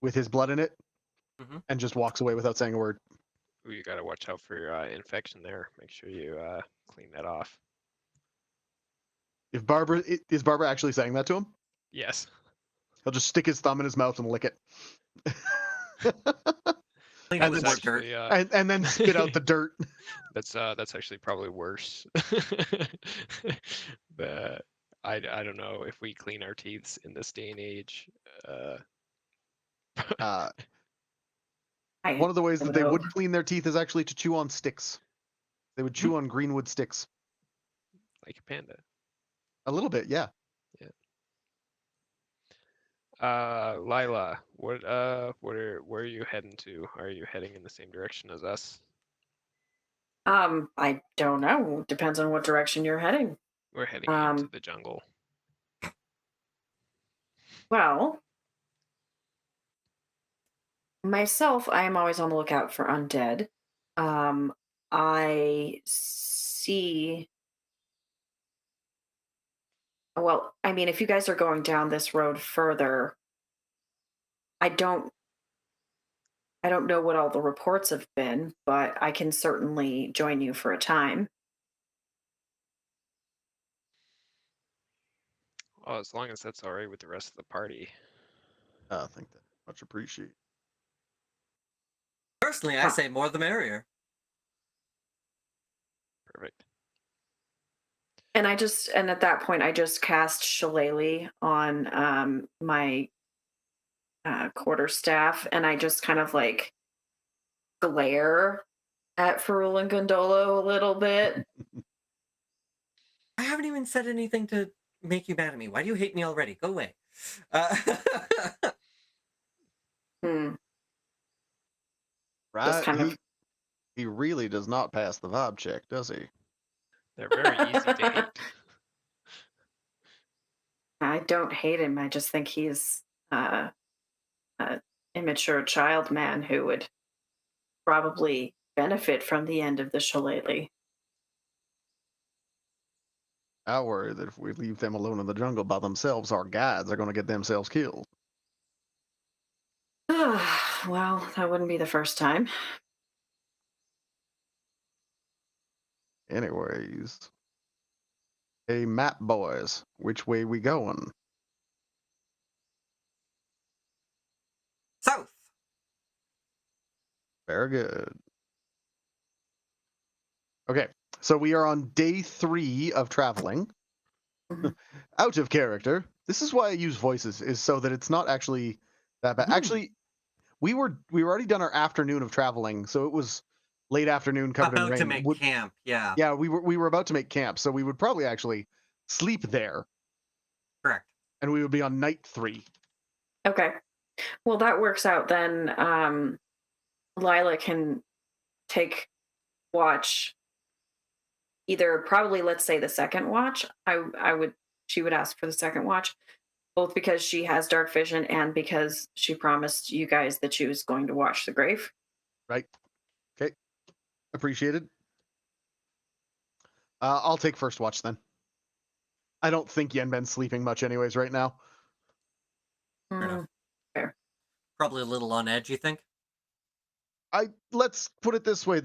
Speaker 2: with his blood in it, and just walks away without saying a word.
Speaker 4: Ooh, you gotta watch out for your infection there. Make sure you clean that off.
Speaker 2: Is Barbara actually saying that to him?
Speaker 4: Yes.
Speaker 2: He'll just stick his thumb in his mouth and lick it.
Speaker 1: Clean
Speaker 2: And
Speaker 1: up
Speaker 2: then
Speaker 1: the
Speaker 4: Actually,
Speaker 1: dirt.
Speaker 2: and then spit out the dirt.
Speaker 4: that's actually probably worse. But I don't know if we clean our teeth in this day and age.
Speaker 2: One of the ways that they
Speaker 5: know.
Speaker 2: would clean their teeth is actually to chew on sticks. They would chew on greenwood sticks.
Speaker 4: Like a panda.
Speaker 2: A little bit, yeah.
Speaker 4: Lila, where are you heading to? Are you heading in the same direction as us?
Speaker 5: I don't know. Depends on what direction you're heading.
Speaker 4: We're heading into the jungle.
Speaker 5: Well, myself, I am always on the lookout for undead. I see. Well, I mean, if you guys are going down this road further, I don't know what all the reports have been, but I can certainly join you for a time.
Speaker 4: Well, as long as that's all right with the rest of the party.
Speaker 2: I think that much appreciated.
Speaker 1: Personally, I say more the merrier.
Speaker 4: Perfect.
Speaker 5: And at that point, I just cast Shillelagh on my quarterstaff, and I just kind of like glare at Ferul and Gondolo a little bit.
Speaker 1: I haven't even said anything to make you mad at me. Why do you hate me already? Go away.
Speaker 2: Right?
Speaker 5: kind of-
Speaker 2: He really does not pass the vibe check, does he?
Speaker 4: They're very easy to hate.
Speaker 5: I don't hate him. I just think he's an immature child man who would probably benefit from the end of the shillelagh.
Speaker 2: I worry that if we leave them alone in the jungle by themselves, our guides are going to get themselves killed.
Speaker 5: Well, that wouldn't be the first time.
Speaker 2: Anyways. Hey, map boys, which way we going?
Speaker 1: South.
Speaker 2: Very good. Okay, so we are on day 3 of traveling.
Speaker 5: Mhm.
Speaker 2: Out of character. This is why I use voices, is so that it's not actually that bad. Actually, we were already done our afternoon of traveling, so it was late afternoon covered in
Speaker 1: About
Speaker 2: rain.
Speaker 1: to make camp, yeah.
Speaker 2: Yeah, we were about to make camp, so we would probably actually sleep there.
Speaker 1: Correct.
Speaker 2: And we would be on night 3.
Speaker 5: Okay. Well, that works out then. Lila can take watch. Either probably, let's say, the second watch. She would ask for the second watch, both because she has dark vision and because she promised you guys that she was going to watch the grave.
Speaker 2: Right. Okay. Appreciated. I'll take first watch then. I don't think Yenben's sleeping much anyways right now.
Speaker 1: enough.
Speaker 5: Fair.
Speaker 1: Probably a little on edge, you think?
Speaker 2: Let's put it this way,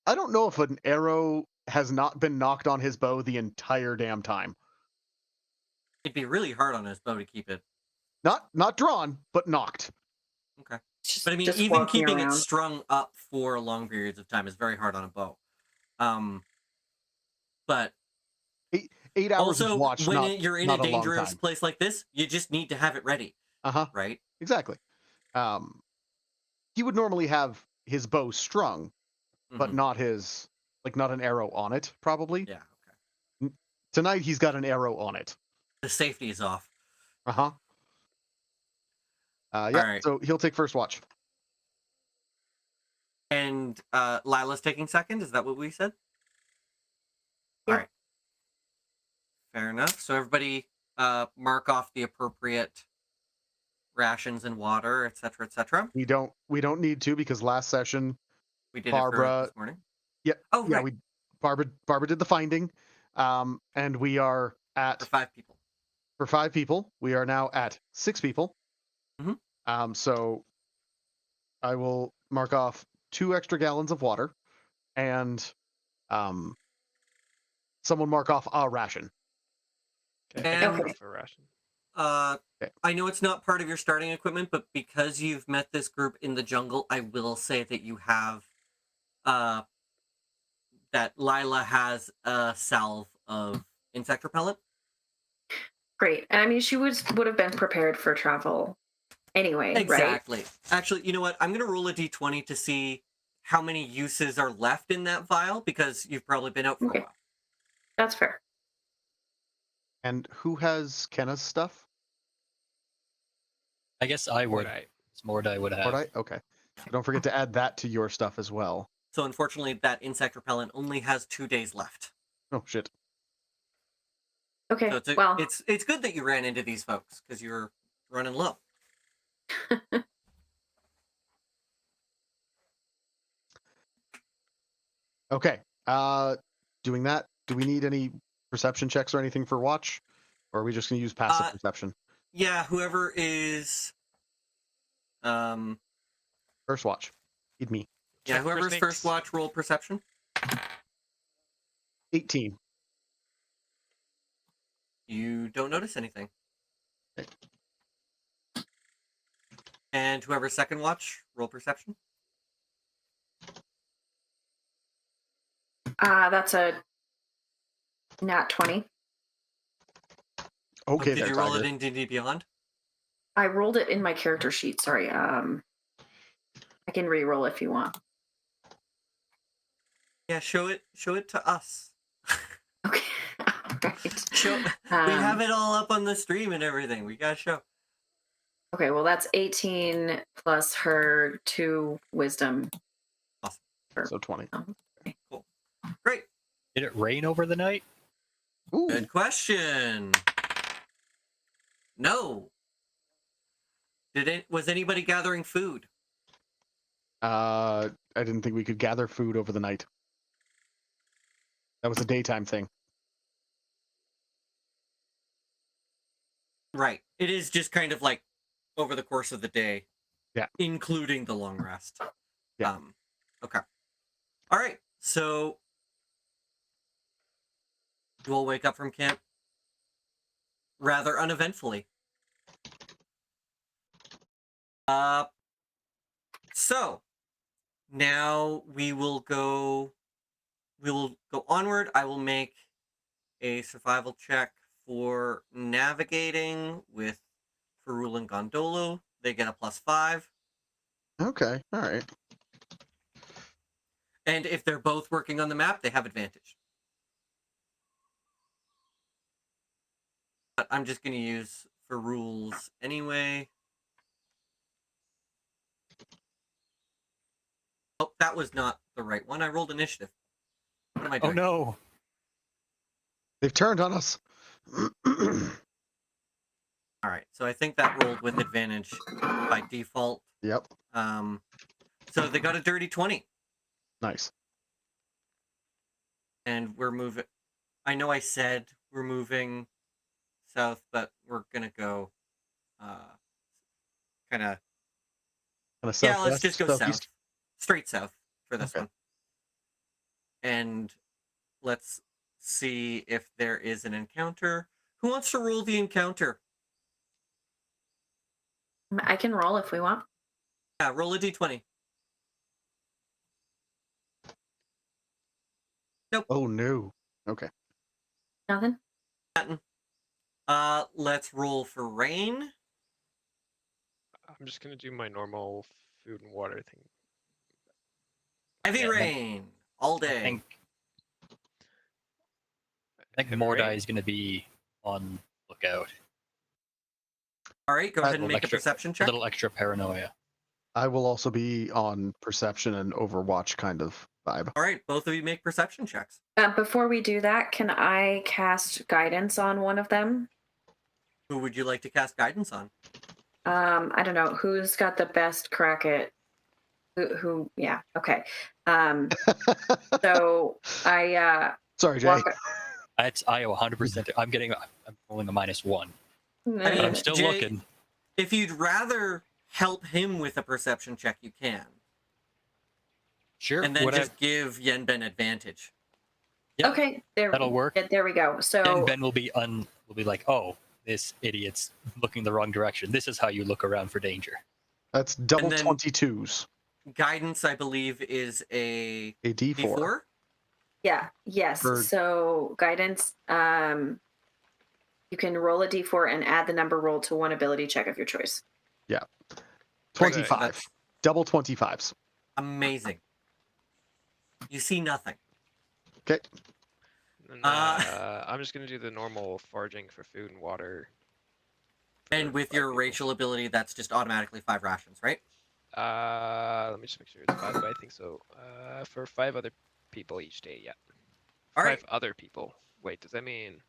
Speaker 2: I don't know if an arrow has not been knocked on his bow the entire damn time.
Speaker 1: It'd be really hard on his bow to keep it.
Speaker 2: Not drawn, but knocked.
Speaker 1: Okay. But I mean,
Speaker 5: just
Speaker 1: even
Speaker 5: walking
Speaker 1: keeping it
Speaker 5: around.
Speaker 1: strung up for long periods of time is very hard on a bow. But
Speaker 2: 8 hours of
Speaker 1: also,
Speaker 2: watch,
Speaker 1: when
Speaker 2: not
Speaker 1: you're in
Speaker 2: not
Speaker 1: a
Speaker 2: a long
Speaker 1: dangerous
Speaker 2: time.
Speaker 1: place like this, you just need to have it ready, right?
Speaker 2: Exactly. He would normally have his bow strung, but
Speaker 1: Mhm.
Speaker 2: not his not an arrow on it. Probably
Speaker 1: Yeah. Okay.
Speaker 2: tonight he's got an arrow on it.
Speaker 1: The safety is off.
Speaker 2: Yeah.
Speaker 1: All right.
Speaker 2: So he'll take first watch.
Speaker 1: And Lila's taking second. Is that what we said? All
Speaker 5: Yep.
Speaker 1: right. Fair enough. So everybody mark off the appropriate rations and water, etc., etc.
Speaker 2: We don't need to, because last session
Speaker 1: We did it
Speaker 2: Barbara.
Speaker 1: for this morning.
Speaker 2: Yeah.
Speaker 1: Oh,
Speaker 2: yeah.
Speaker 1: right.
Speaker 2: Barbara did the finding, and we are at
Speaker 1: For 5 people.
Speaker 2: for 5 people. We are now at 6 people.
Speaker 1: Mhm.
Speaker 2: So I will mark off 2 extra gallons of water, and someone mark off a ration.
Speaker 4: Okay, I
Speaker 1: And
Speaker 4: can off a ration.
Speaker 1: I know it's not part of your starting equipment, but because you've met this group in the jungle, I will say that you have that Lila has a salve of insect repellent.
Speaker 5: Great. And I mean, she would have been prepared for travel anyway, right?
Speaker 1: Exactly. Actually, you know what? I'm going to roll a d20 to see how many uses are left in that vial, because you've probably been out for a while.
Speaker 5: That's fair.
Speaker 2: And who has Kenna's stuff?
Speaker 3: I guess I would.
Speaker 4: Mordite.
Speaker 3: Mordai would have.
Speaker 2: Mordite? Okay. Don't forget to add that to your stuff as well.
Speaker 1: So unfortunately, that insect repellent only has 2 days left.
Speaker 2: Oh shit.
Speaker 5: Okay.
Speaker 1: So
Speaker 5: well,
Speaker 1: it's good that you ran into these folks, because you're running low.
Speaker 2: Okay. Doing that. Do we need any perception checks or anything for watch, or are we just gonna use passive perception?
Speaker 1: Yeah, whoever is
Speaker 2: First watch. Need me.
Speaker 1: yeah,
Speaker 4: Check for
Speaker 1: whoever's first
Speaker 4: snakes.
Speaker 1: watch, roll perception.
Speaker 2: 18.
Speaker 1: You don't notice anything.
Speaker 2: Okay.
Speaker 1: And whoever's second watch, roll perception.
Speaker 5: that's a nat 20.
Speaker 2: Okay,
Speaker 1: Did
Speaker 2: there,
Speaker 1: you roll
Speaker 2: Tiger.
Speaker 1: it in D&D Beyond?
Speaker 5: I rolled it in my character sheet. Sorry. I can re-roll if you want.
Speaker 1: Yeah, show it to us.
Speaker 5: Okay. All right.
Speaker 1: We have it all up on the stream and everything. We gotta show.
Speaker 5: Okay, well that's 18 plus her 2 wisdom.
Speaker 1: Awesome.
Speaker 2: So 20.
Speaker 1: Cool. Great.
Speaker 3: Did it rain over the night?
Speaker 2: Ooh.
Speaker 1: Good question. No. Was anybody gathering food?
Speaker 2: I didn't think we could gather food over the night. That was a daytime thing.
Speaker 1: Right. It is just kind of like over the course of the day.
Speaker 2: Yeah.
Speaker 1: Including the long rest.
Speaker 2: Yeah.
Speaker 1: Okay. All right. So you all wake up from camp rather uneventfully. So now we will go onward. I will make a survival check for navigating with Ferul and Gondolo. They get a +5.
Speaker 2: Okay, all right.
Speaker 1: And if they're both working on the map, they have advantage. But I'm just going to use Ferul's anyway. Oh, that was not the right one. I rolled initiative. What am I doing?
Speaker 3: Oh no!
Speaker 2: They've turned on us.
Speaker 1: All right, so I think that rolled with advantage by default.
Speaker 2: Yep.
Speaker 1: So they got a dirty 20.
Speaker 2: Nice.
Speaker 1: And we're moving. I know I said we're moving south, but we're gonna go kind of
Speaker 2: Southwest,
Speaker 1: yeah. Let's just go
Speaker 2: southeast.
Speaker 1: south, straight south for this
Speaker 2: Okay.
Speaker 1: one. And let's see if there is an encounter. Who wants to roll the encounter?
Speaker 5: I can roll if we want.
Speaker 1: Yeah, roll a d20.
Speaker 2: Oh no. Okay.
Speaker 5: Nothing.
Speaker 1: Let's roll for rain.
Speaker 4: I'm just gonna do my normal food and water thing.
Speaker 1: Heavy
Speaker 3: Yeah,
Speaker 1: rain all
Speaker 3: I
Speaker 1: day.
Speaker 3: think
Speaker 4: Heavy
Speaker 3: Mordai
Speaker 4: rain.
Speaker 3: is going to be on lookout.
Speaker 1: All right, go ahead and
Speaker 3: little
Speaker 1: make a
Speaker 3: extra-
Speaker 1: perception
Speaker 3: A
Speaker 1: check.
Speaker 3: little extra paranoia.
Speaker 2: I will also be on perception and Overwatch kind of vibe.
Speaker 1: All right, both of you make perception checks.
Speaker 5: Before we do that, can I cast guidance on one of them?
Speaker 1: Who would you like to cast guidance on?
Speaker 5: I don't know who's got the best crack at who yeah, okay. So I
Speaker 2: Sorry, Jay.
Speaker 5: walk
Speaker 3: I owe 100%. I'm rolling a -1.
Speaker 1: I
Speaker 3: But
Speaker 1: mean,
Speaker 3: I'm still
Speaker 1: Jay,
Speaker 3: looking.
Speaker 1: If you'd rather help him with a perception check, you can.
Speaker 3: Sure.
Speaker 1: And then
Speaker 3: whatever.
Speaker 1: just give Yenben advantage.
Speaker 3: Yep,
Speaker 5: Okay,
Speaker 3: that'll work.
Speaker 5: There we go. So
Speaker 3: Then Ben will be like, oh, this idiot's looking the wrong direction. This is how you look around for danger.
Speaker 2: That's double
Speaker 1: And then-
Speaker 2: 22s.
Speaker 1: Guidance, I believe, is a
Speaker 2: A D4.
Speaker 1: D4.
Speaker 5: yeah, yes.
Speaker 2: For-
Speaker 5: So guidance, you can roll a d4 and add the number rolled to one ability check of your choice.
Speaker 2: 25.
Speaker 1: That's
Speaker 2: Double 25s.
Speaker 1: amazing. You see nothing.
Speaker 2: Okay.
Speaker 4: And,
Speaker 1: Uh,
Speaker 4: I'm just gonna do the normal foraging for food and water.
Speaker 1: And
Speaker 4: for
Speaker 1: with
Speaker 4: 5
Speaker 1: your
Speaker 4: people.
Speaker 1: racial ability, that's just automatically 5 rations, right?
Speaker 4: Let me just make sure it's 5, but I think so. For 5 other people each day, yeah.
Speaker 1: All
Speaker 4: 5
Speaker 1: right.
Speaker 4: other people. Wait, does that mean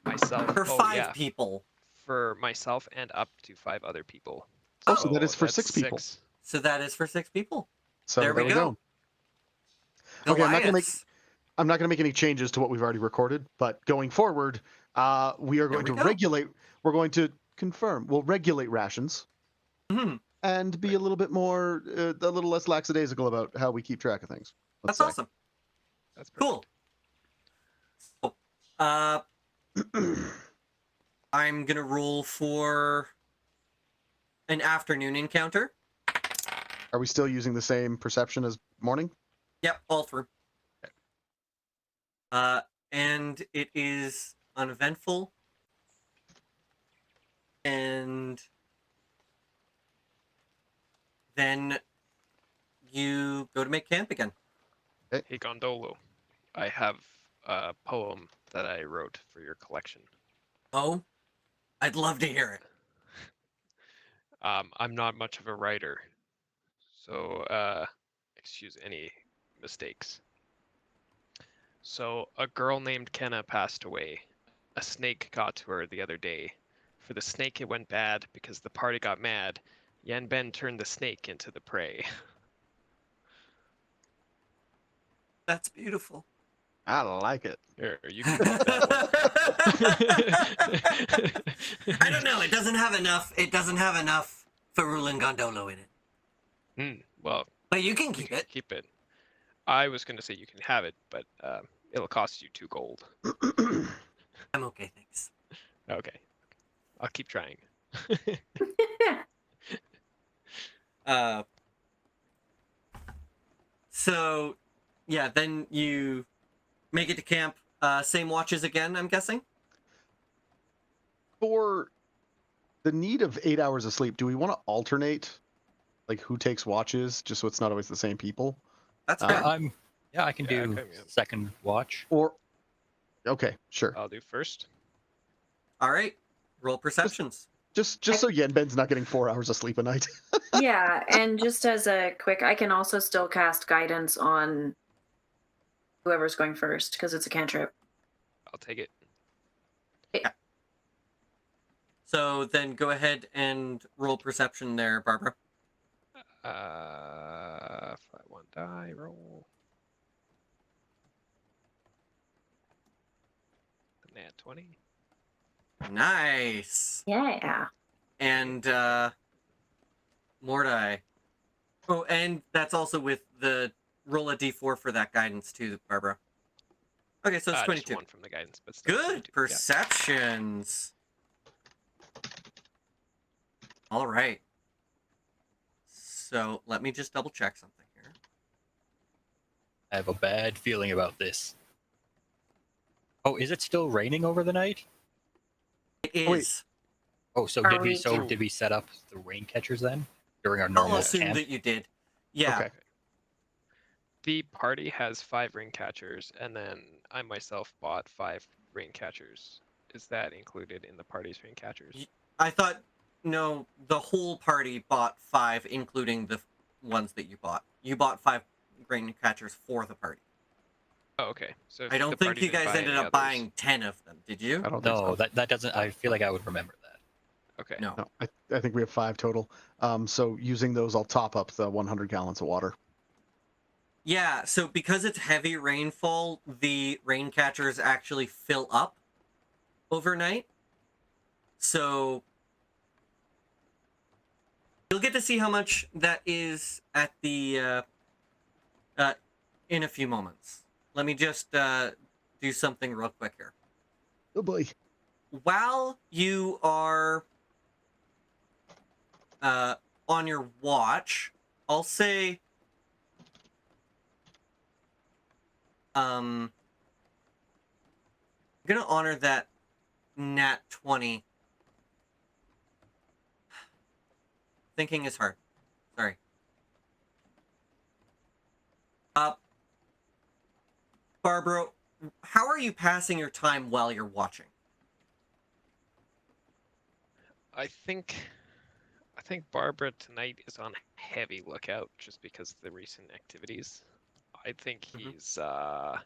Speaker 4: myself?
Speaker 1: For
Speaker 4: Oh,
Speaker 1: 5
Speaker 4: yeah.
Speaker 1: people.
Speaker 4: For myself and up to 5 other people.
Speaker 2: Oh, so that is for
Speaker 4: that's
Speaker 2: 6 people.
Speaker 4: 6.
Speaker 1: So that is for 6 people.
Speaker 2: So
Speaker 1: there we go.
Speaker 2: Okay, I'm not gonna make-
Speaker 1: Goliaths.
Speaker 2: I'm not going to make any changes to what we've already recorded, but going forward, we are going
Speaker 1: we
Speaker 2: to
Speaker 1: go.
Speaker 2: regulate. We're going to confirm. We'll regulate rations
Speaker 1: Mhm.
Speaker 2: and be a little bit more, a little less lackadaisical about how we keep track of things.
Speaker 1: That's
Speaker 2: Let's
Speaker 1: awesome.
Speaker 4: That's perfect.
Speaker 1: Cool. So, I'm going to roll for an afternoon encounter.
Speaker 2: Are we still using the same perception as morning?
Speaker 1: Yep, all through. And it is uneventful. And then you go to make camp again.
Speaker 4: Hey, Gondolo, I have a poem that I wrote for your collection.
Speaker 1: Oh, I'd love to hear it.
Speaker 4: I'm not much of a writer, so excuse any mistakes. So, a girl named Kenna passed away. A snake got to her the other day. For the snake, it went bad because the party got mad. Yan Ben turned the snake into the prey.
Speaker 1: That's beautiful.
Speaker 2: I like it.
Speaker 4: Here, you can keep that
Speaker 1: I don't know. It doesn't have enough. It doesn't have enough Farul and Gondolo in it.
Speaker 4: one. Well,
Speaker 1: But you can
Speaker 4: you
Speaker 1: keep
Speaker 4: can
Speaker 1: it.
Speaker 4: keep it. I was gonna say you can have it, but it'll cost you 2 gold.
Speaker 1: I'm okay, thanks.
Speaker 4: Okay, I'll keep trying.
Speaker 1: So, yeah, then you make it to camp. Same watches again, I'm guessing?
Speaker 2: For the need of 8 hours of sleep, do we want to alternate, like who takes watches, just so it's not always the same people?
Speaker 1: That's
Speaker 2: Uh,
Speaker 1: fair.
Speaker 3: I can
Speaker 4: Yeah,
Speaker 3: do
Speaker 4: okay, yeah.
Speaker 3: second watch.
Speaker 2: Or, okay, sure.
Speaker 4: I'll do first.
Speaker 1: All right. Roll perceptions.
Speaker 2: Just so Yenben's not getting 4 hours of sleep a night.
Speaker 5: Yeah, and just as a quick, I can also still cast guidance on whoever's going first because it's a cantrip.
Speaker 4: I'll take it.
Speaker 1: So then go ahead and roll perception there, Barbara.
Speaker 4: 5, 1 die, roll. Nat 20.
Speaker 1: Nice.
Speaker 5: Yeah.
Speaker 1: And Mordai. Oh, and that's also with the roll a d4 for that guidance too, Barbara. Okay, so it's
Speaker 4: Just
Speaker 1: 22.
Speaker 4: 1 from the guidance, but still
Speaker 1: Good
Speaker 4: 22, yeah.
Speaker 1: perceptions. All right. So let me just double check something here.
Speaker 3: I have a bad feeling about this. Oh, is it still raining over the night?
Speaker 1: It is.
Speaker 2: Wait.
Speaker 3: Oh, so
Speaker 5: Are
Speaker 3: did we?
Speaker 5: we
Speaker 3: So
Speaker 5: to-
Speaker 3: did we set up the rain catchers then during our
Speaker 1: I'll
Speaker 3: normal
Speaker 1: assume
Speaker 3: camp?
Speaker 1: that you did. Yeah.
Speaker 2: Okay.
Speaker 4: The party has 5 ring catchers, and then I myself bought 5 ring catchers. Is that included in the party's ring catchers?
Speaker 1: I thought, no, the whole party bought 5, including the ones that you bought. You bought 5 grain catchers for the party.
Speaker 4: Oh, okay. So if
Speaker 1: I don't
Speaker 4: the
Speaker 1: think
Speaker 4: party
Speaker 1: you
Speaker 4: didn't
Speaker 1: guys
Speaker 4: buy
Speaker 1: ended
Speaker 4: any
Speaker 1: up
Speaker 4: others-
Speaker 1: buying 10 of them, did you?
Speaker 2: I don't think
Speaker 3: No,
Speaker 2: so.
Speaker 3: that doesn't. I feel like I would remember that.
Speaker 4: Okay.
Speaker 1: No.
Speaker 2: No, I think we have 5 total. So using those, I'll top up the 100 gallons of water.
Speaker 1: Yeah, so because it's heavy rainfall, the rain catchers actually fill up overnight. So you'll get to see how much that is at the in a few moments. Let me just do something real quick here.
Speaker 2: Oh boy.
Speaker 1: While you are on your watch, I'll say I'm gonna honor that nat 20. Thinking is hard. Sorry. Barbara, how are you passing your time while you're watching?
Speaker 4: I think Barbara tonight is on heavy lookout just because of the recent activities. I think
Speaker 1: Mhm.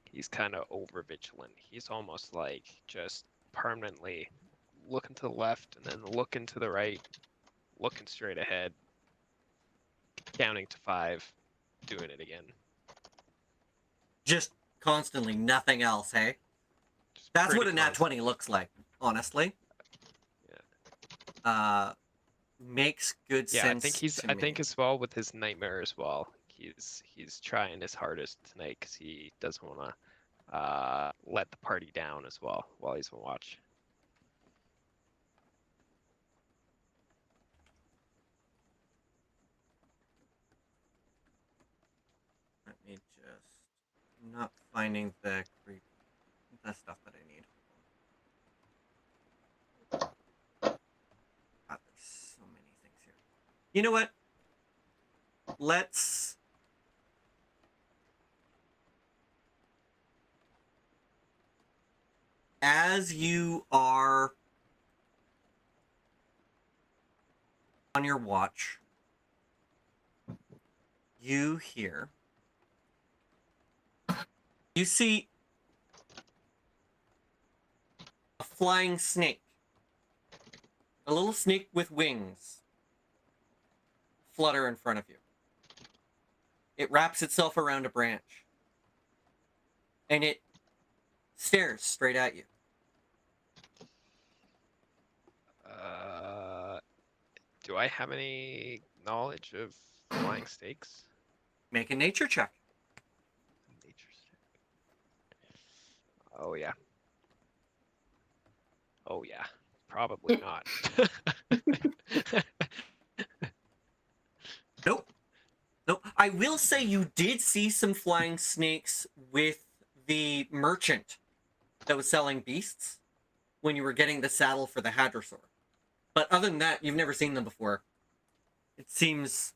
Speaker 4: he's kind of over vigilant. He's almost like just permanently looking to the left and then looking to the right, looking straight ahead, counting to 5, doing it again.
Speaker 1: Just constantly, nothing else, hey?
Speaker 4: Just
Speaker 1: That's what
Speaker 4: pretty
Speaker 1: a nat 20
Speaker 4: constant.
Speaker 1: looks like, honestly. Makes good
Speaker 4: Yeah,
Speaker 1: sense.
Speaker 4: I think as well with his nightmare as well. He's trying his hardest tonight because he doesn't want to let the party down as well while he's on watch.
Speaker 1: Let me just not finding the stuff that I need. God, there's so many things here. You know what? Let's as you are on your watch, you see a flying snake. A little snake with wings flutter in front of you. It wraps itself around a branch. And it stares straight at you.
Speaker 4: Do I have any knowledge of flying snakes?
Speaker 1: Make a nature check.
Speaker 4: Nature check. Oh yeah. Oh yeah. Probably not.
Speaker 1: Nope. Nope. I will say you did see some flying snakes with the merchant that was selling beasts when you were getting the saddle for the hadrosaur. But other than that, you've never seen them before. It seems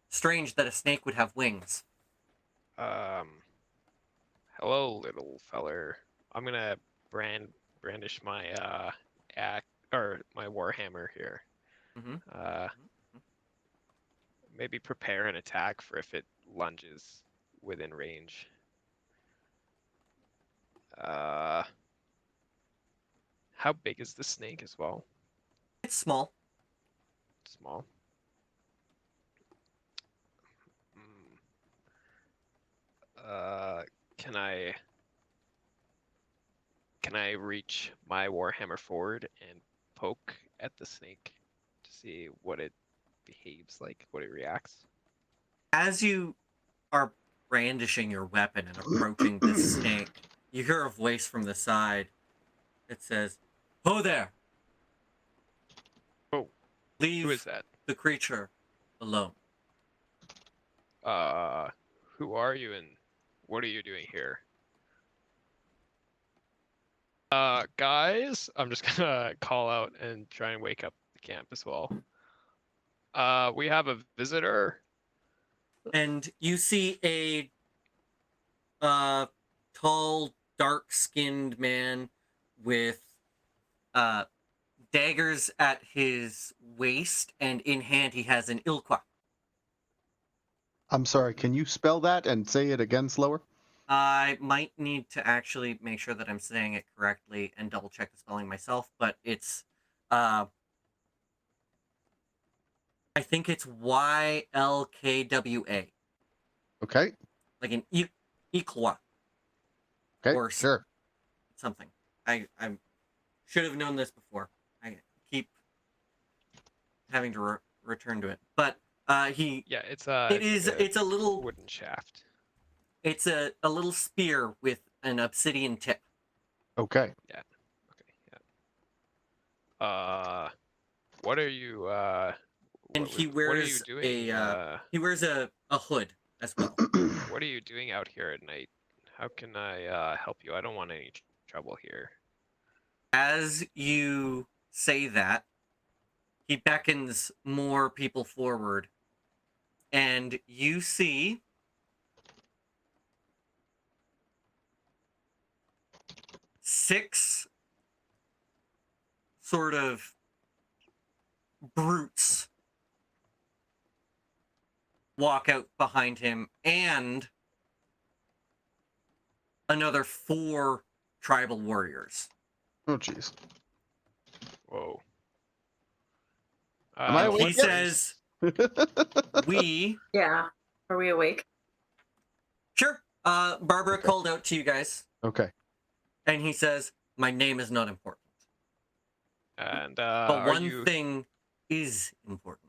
Speaker 1: strange that a snake would have wings.
Speaker 4: Hello, little feller. I'm gonna brandish my my warhammer here.
Speaker 1: Mm-hmm.
Speaker 4: Maybe prepare an attack for if it lunges within range. How big is the snake as well?
Speaker 1: It's small.
Speaker 4: Small. Can I reach my warhammer forward and poke at the snake to see what it behaves like, what it reacts?
Speaker 1: As you are brandishing your weapon and approaching this snake, you hear a voice from the side. It says, "Ho there!
Speaker 4: Oh,
Speaker 1: Leave
Speaker 4: who is that?
Speaker 1: the creature alone.
Speaker 4: Who are you and what are you doing here? Guys, I'm just gonna call out and try and wake up the camp as well. We have a visitor.
Speaker 1: And you see a tall, dark-skinned man with daggers at his waist, and in hand he has an ilqua.
Speaker 2: I'm sorry, can you spell that and say it again slower?
Speaker 1: I might need to actually make sure that I'm saying it correctly and double check the spelling myself, but it's I think it's Ylkwa,
Speaker 2: Okay.
Speaker 1: like an Iqua
Speaker 2: Okay.
Speaker 1: or
Speaker 2: Sure.
Speaker 1: something. I should have known this before. I keep having to return to it, but he
Speaker 4: Yeah, it's
Speaker 1: it's a little
Speaker 4: wooden shaft.
Speaker 1: It's a little spear with an obsidian tip.
Speaker 2: Okay.
Speaker 4: Okay, yeah. What are you?
Speaker 1: And
Speaker 4: what
Speaker 1: he
Speaker 4: what are you
Speaker 1: wears
Speaker 4: doing?
Speaker 1: he wears a hood as well.
Speaker 4: What are you doing out here at night? How can I help you? I don't want any trouble here.
Speaker 1: As you say that, he beckons more people forward, and you see six sort of brutes walk out behind him, and another 4 tribal warriors.
Speaker 2: Oh, jeez.
Speaker 4: Whoa.
Speaker 2: Am I
Speaker 1: And
Speaker 2: awake
Speaker 1: he
Speaker 2: yet?
Speaker 1: says, we...
Speaker 5: Yeah. Are we awake?
Speaker 1: Sure. Barbara
Speaker 2: Okay.
Speaker 1: called out to you guys,
Speaker 2: Okay.
Speaker 1: and he says, my name is not important.
Speaker 4: And
Speaker 1: But
Speaker 4: are
Speaker 1: one
Speaker 4: you?
Speaker 1: thing is important.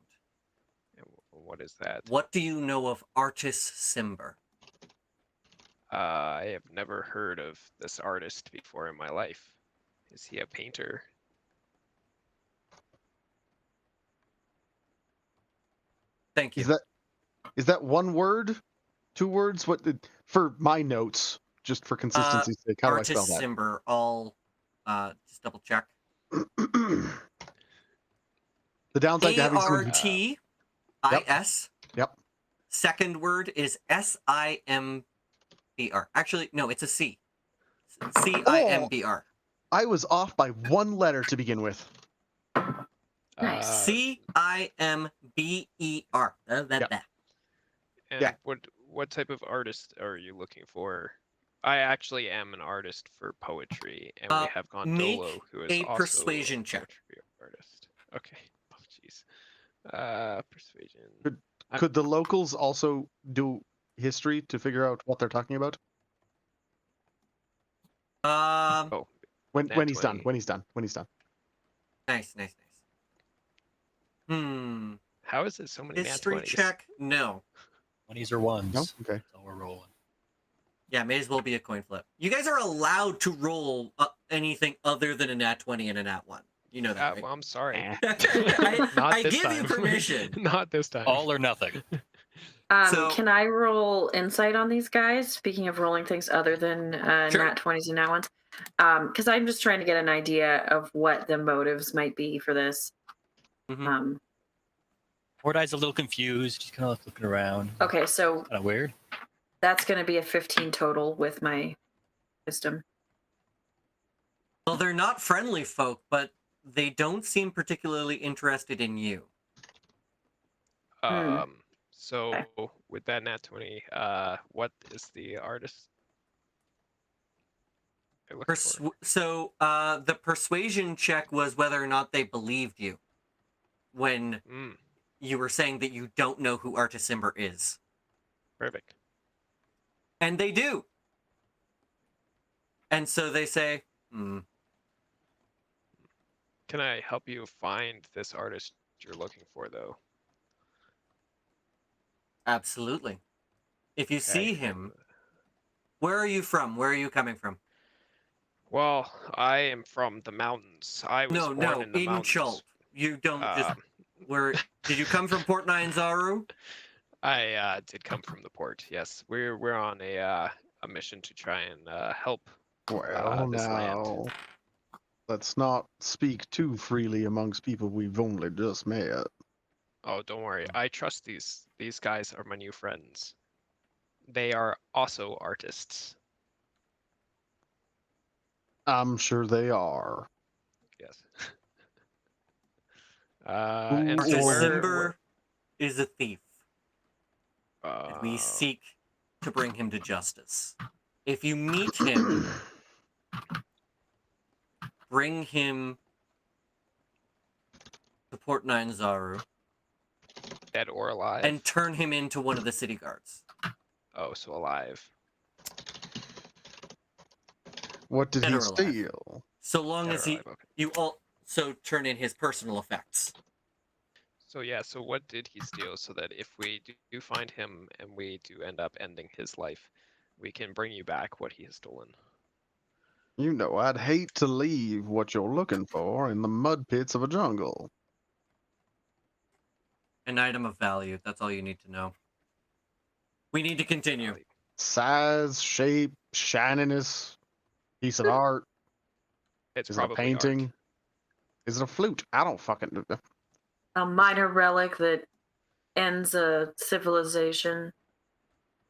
Speaker 4: What is that?
Speaker 1: What do you know of Artis Simber?
Speaker 4: I have never heard of this artist before in my life. Is he a painter?
Speaker 1: Thank you.
Speaker 2: Is that one word? 2 words? For my notes, just for consistency's sake, how do I spell
Speaker 1: Artis
Speaker 2: that?
Speaker 1: Simber, I'll just double check.
Speaker 2: The downside to having someone.
Speaker 1: A-R-T-I-S.
Speaker 2: Yep.
Speaker 1: Second word is S-I-M-B-R. Actually, no, it's a C. C-I-M-B-R.
Speaker 2: I was off by 1 letter to begin with.
Speaker 5: Nice.
Speaker 1: C-I-M-B-E-R.
Speaker 4: And
Speaker 2: Yeah.
Speaker 4: what type of artist are you looking for? I actually am an artist for poetry, and we have Gondolo, who is
Speaker 1: a
Speaker 4: also
Speaker 1: persuasion
Speaker 4: a
Speaker 1: check.
Speaker 4: poetry artist. Okay. Oh, jeez. Persuasion.
Speaker 2: Could the locals also do history to figure out what they're talking about?
Speaker 4: Oh,
Speaker 2: When
Speaker 4: Nat
Speaker 2: he's done.
Speaker 4: 20.
Speaker 2: When he's done.
Speaker 1: Nice.
Speaker 4: How is it so many nat
Speaker 1: History
Speaker 4: 20s?
Speaker 1: check? No.
Speaker 3: 20s or 1s.
Speaker 2: No? Okay.
Speaker 3: That's all we're rolling.
Speaker 1: Yeah, may as well be a coin flip. You guys are allowed to roll anything other than a nat 20 and a nat 1. You know that, right?
Speaker 4: Well, I'm sorry.
Speaker 2: Eh.
Speaker 4: Not
Speaker 1: I
Speaker 4: this
Speaker 1: give you
Speaker 4: time.
Speaker 1: permission.
Speaker 4: Not this time.
Speaker 3: All or nothing.
Speaker 1: So-
Speaker 5: Can I roll insight on these guys? Speaking of rolling things other than
Speaker 1: Sure.
Speaker 5: nat 20s and nat 1s. Because I'm just trying to get an idea of what the motives might be for this.
Speaker 1: Mhm.
Speaker 3: Mordai's a little confused. He's kind of looking around.
Speaker 5: Okay, so
Speaker 3: Kind of weird.
Speaker 5: that's going to be a 15 total with my wisdom.
Speaker 1: Well, they're not friendly folk, but they don't seem particularly interested in you.
Speaker 4: So with that nat 20, what is the artist? they're looking for?
Speaker 1: So the persuasion check was whether or not they believed you when
Speaker 4: Mm,
Speaker 1: you were saying that you don't know who Artis Simber is.
Speaker 4: perfect.
Speaker 1: And they do. And so they say,
Speaker 4: Can I help you find this artist you're looking for, though?
Speaker 1: absolutely. If you see
Speaker 4: Okay.
Speaker 1: him, where are you from? Where are you coming from?
Speaker 4: Well, I am from the mountains. I was born in the
Speaker 1: in
Speaker 4: mountains.
Speaker 1: Chult. You don't just... Did you come from Port Nine Zaru?
Speaker 4: I did come from the port. Yes, we're on a mission to try and help
Speaker 2: Well,
Speaker 4: this land.
Speaker 2: now, let's not speak too freely amongst people we've only just met.
Speaker 4: Oh, don't worry. I trust these guys are my new friends. They are also artists.
Speaker 2: I'm sure they are.
Speaker 4: Yes. And
Speaker 2: Ooh,
Speaker 4: so
Speaker 2: or-
Speaker 1: December is a thief, and we
Speaker 4: uh,
Speaker 1: seek to bring him to justice. If you meet him, bring him to Port Nine Zaru
Speaker 4: dead or alive.
Speaker 1: and turn him into one of the city guards.
Speaker 4: Oh, so alive.
Speaker 2: What did
Speaker 1: Dead
Speaker 2: he
Speaker 1: or alive.
Speaker 2: steal?
Speaker 1: So long
Speaker 4: Dead
Speaker 1: as
Speaker 4: or
Speaker 1: he,
Speaker 4: alive, okay.
Speaker 1: you also turn in his personal effects.
Speaker 4: So yeah, so what did he steal so that if we do find him and we do end up ending his life, we can bring you back what he has stolen?
Speaker 2: You know, I'd hate to leave what you're looking for in the mud pits of a jungle.
Speaker 1: An item of value. That's all you need to know. We need to continue.
Speaker 2: Size, shape, shininess, piece of art.
Speaker 4: It's
Speaker 2: Is it a
Speaker 4: probably
Speaker 2: painting?
Speaker 4: art.
Speaker 2: Is it a flute? I don't fucking know.
Speaker 5: A minor relic that ends a civilization.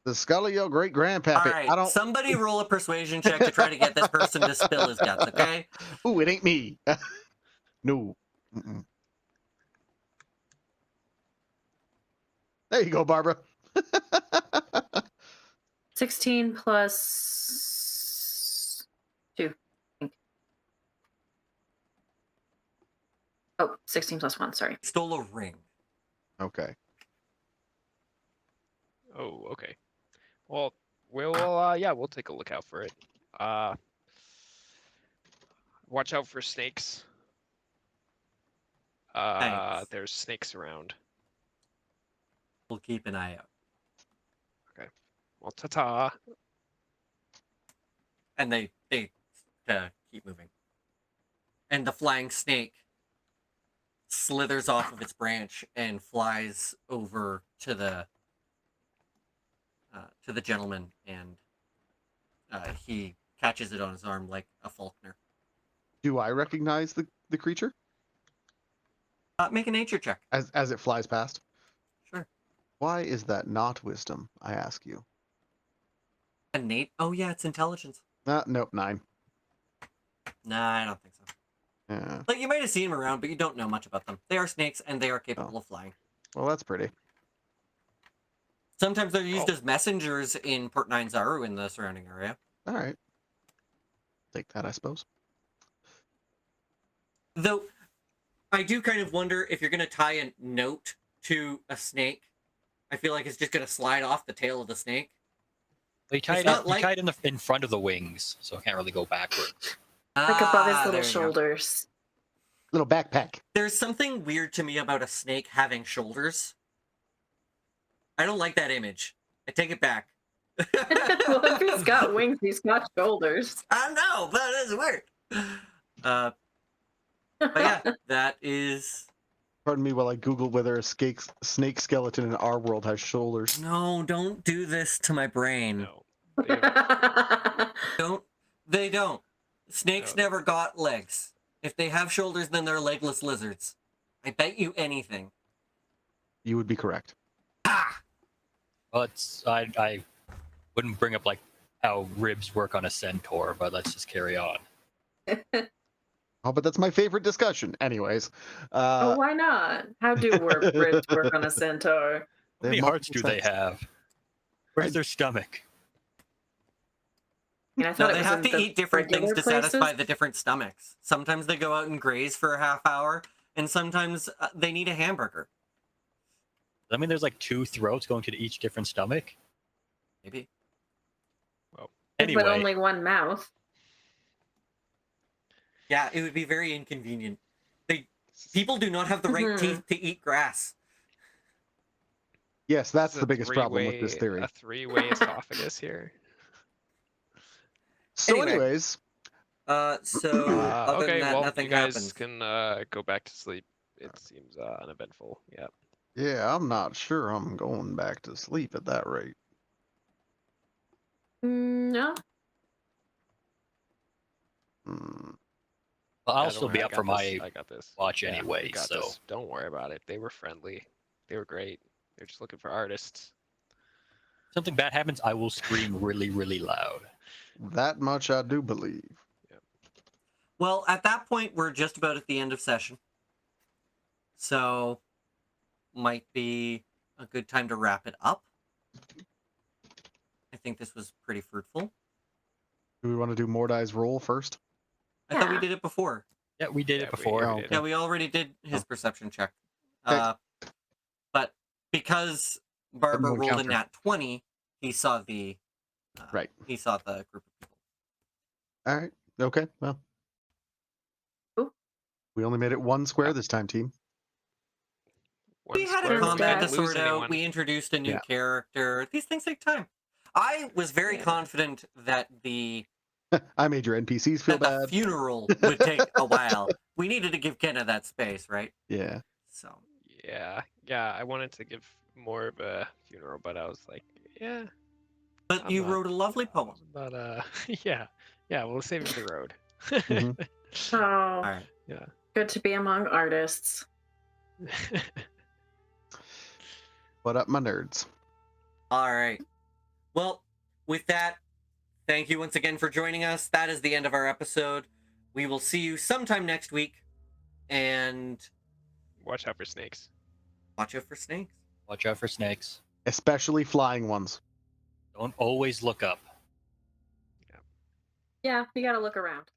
Speaker 2: The skull of your great grandpappy.
Speaker 1: All right,
Speaker 2: I don't.
Speaker 1: somebody roll a persuasion check to try to get this person to spill his guts, okay?
Speaker 2: Ooh, it ain't me. No. Mm-mm. There you go, Barbara.
Speaker 5: 16 plus 2. I think. Oh, 16 plus 1, sorry.
Speaker 1: Stole a ring.
Speaker 2: Okay.
Speaker 4: Oh, okay. Well, we'll we'll take a look out for it. Watch out for snakes.
Speaker 1: Thanks.
Speaker 4: There's snakes around.
Speaker 1: We'll keep an eye out.
Speaker 4: Well, ta-ta.
Speaker 1: And they keep moving. And the flying snake slithers off of its branch and flies over to the gentleman, and he catches it on his arm like a falconer.
Speaker 2: Do I recognize the creature
Speaker 1: Make a nature check.
Speaker 2: as it flies past?
Speaker 1: Sure.
Speaker 2: Why is that not wisdom, I ask you?
Speaker 1: Oh yeah, it's intelligence.
Speaker 2: Nope, 9.
Speaker 1: Nah, I don't think so.
Speaker 2: Yeah.
Speaker 1: Like, you might have seen them around, but you don't know much about them. They are snakes, and they are capable of flying.
Speaker 2: Well, that's pretty.
Speaker 1: Sometimes they're used as messengers in Port Nine Zaru in the surrounding area.
Speaker 2: All right. Take that, I suppose.
Speaker 1: Though, I do kind of wonder if you're going to tie a note to a snake. I feel like it's just going to slide off the tail of the snake.
Speaker 3: Well, you tied
Speaker 1: It's not
Speaker 3: it,
Speaker 1: like-
Speaker 3: you tied it in front of the wings, so it can't really go backwards.
Speaker 5: Like above his little
Speaker 1: there you go.
Speaker 5: shoulders.
Speaker 2: Little backpack.
Speaker 1: There's something weird to me about a snake having shoulders. I don't like that image. I take it back.
Speaker 5: Well, if he's got wings, he's got shoulders.
Speaker 1: I know, but it's weird. But yeah, that is...
Speaker 2: Pardon me while I Google whether a snake skeleton in our world has shoulders.
Speaker 1: No, don't do this to my brain.
Speaker 4: No. They have-
Speaker 1: They don't. Snakes
Speaker 4: No.
Speaker 1: never got legs. If they have shoulders, then they're legless lizards. I bet you anything.
Speaker 2: You would be correct.
Speaker 3: Well, I wouldn't bring up like how ribs work on a centaur, but let's just carry on.
Speaker 2: Oh, but that's my favorite discussion. Anyways.
Speaker 5: Oh, why not? How do ribs work on a centaur?
Speaker 3: How
Speaker 2: They
Speaker 3: many
Speaker 2: have
Speaker 3: hearts do
Speaker 2: multiple
Speaker 3: they
Speaker 2: sets.
Speaker 3: have? Where's their stomach?
Speaker 5: I mean, I
Speaker 1: No,
Speaker 5: thought it
Speaker 1: they
Speaker 5: was
Speaker 1: have
Speaker 5: in
Speaker 1: to
Speaker 5: the
Speaker 1: eat different things
Speaker 5: regular
Speaker 1: to
Speaker 5: places.
Speaker 1: satisfy the different stomachs. Sometimes they go out and graze for a half hour, and sometimes they need a hamburger.
Speaker 3: I mean, there's like 2 throats going to each different stomach.
Speaker 1: Maybe.
Speaker 3: Anyway,
Speaker 5: But only one mouth.
Speaker 1: Yeah, it would be very inconvenient. People do not have the right
Speaker 5: Mhm.
Speaker 1: teeth to eat grass.
Speaker 2: Yes, that's
Speaker 4: It's
Speaker 2: the
Speaker 4: a
Speaker 2: biggest problem with this
Speaker 4: three-way-
Speaker 2: theory.
Speaker 4: A three-way esophagus here.
Speaker 2: So,
Speaker 1: Anyway.
Speaker 2: anyways,
Speaker 1: So other
Speaker 4: Okay,
Speaker 1: than that,
Speaker 4: well,
Speaker 1: nothing
Speaker 4: you guys
Speaker 1: happens.
Speaker 4: can go back to sleep it seems uneventful. Yeah.
Speaker 2: Yeah, I'm not sure I'm going back to sleep at that rate.
Speaker 5: No.
Speaker 2: Hmm.
Speaker 3: Well, I'll
Speaker 4: Yeah, don't
Speaker 3: still
Speaker 4: worry,
Speaker 3: be
Speaker 4: I
Speaker 3: up
Speaker 4: got
Speaker 3: for
Speaker 4: this.
Speaker 3: my
Speaker 4: I got this.
Speaker 3: watch
Speaker 4: Yeah, we
Speaker 3: anyway,
Speaker 4: got
Speaker 3: so
Speaker 4: this. Don't worry about it. They were friendly. They were great. They're just looking for artists.
Speaker 3: something bad happens, I will scream really, really loud.
Speaker 2: That much I do believe.
Speaker 1: Well, at that point, we're just about at the end of session. So, might be a good time to wrap it up. I think this was pretty fruitful.
Speaker 2: Do we want to do Mordai's roll first?
Speaker 1: I thought we
Speaker 5: Yeah.
Speaker 1: did it before.
Speaker 3: Yeah, we did
Speaker 4: Yeah,
Speaker 3: it before.
Speaker 2: Oh,
Speaker 4: did.
Speaker 2: okay.
Speaker 1: Yeah, we already did his
Speaker 2: Oh.
Speaker 1: perception check.
Speaker 2: Okay.
Speaker 1: But because Barbara
Speaker 2: Doesn't
Speaker 1: rolled a
Speaker 2: count.
Speaker 1: nat 20, he saw the
Speaker 2: Right.
Speaker 1: He saw the group of people.
Speaker 2: All right. Okay. Well,
Speaker 5: Ooh.
Speaker 2: we only made it one square this time, team.
Speaker 1: We had a
Speaker 5: square, we
Speaker 1: combat to
Speaker 5: didn't
Speaker 1: sort out. We introduced a new
Speaker 2: Yeah.
Speaker 1: character. These things take time. I was very
Speaker 4: Yeah.
Speaker 1: confident that the
Speaker 2: I made your NPCs feel
Speaker 1: that the
Speaker 2: bad.
Speaker 1: funeral would take a while. We needed to give Kenna that space, right?
Speaker 2: Yeah.
Speaker 1: So
Speaker 4: Yeah, I wanted to give more of a funeral, but I was like, yeah.
Speaker 1: but
Speaker 4: I'm
Speaker 1: you
Speaker 4: not-
Speaker 1: wrote a lovely poem.
Speaker 4: But yeah, we'll save it for the road.
Speaker 2: Mhm.
Speaker 5: Oh,
Speaker 1: All right.
Speaker 4: Yeah.
Speaker 5: good to be among artists.
Speaker 2: What up, my nerds?
Speaker 1: All right. Well, with that, thank you once again for joining us. That is the end of our episode. We will see you sometime next week, and
Speaker 4: Watch out for snakes.
Speaker 1: watch out for snakes.
Speaker 3: Watch out for snakes.
Speaker 2: Especially flying ones.
Speaker 3: Don't always look up.
Speaker 5: Yeah, you gotta look around.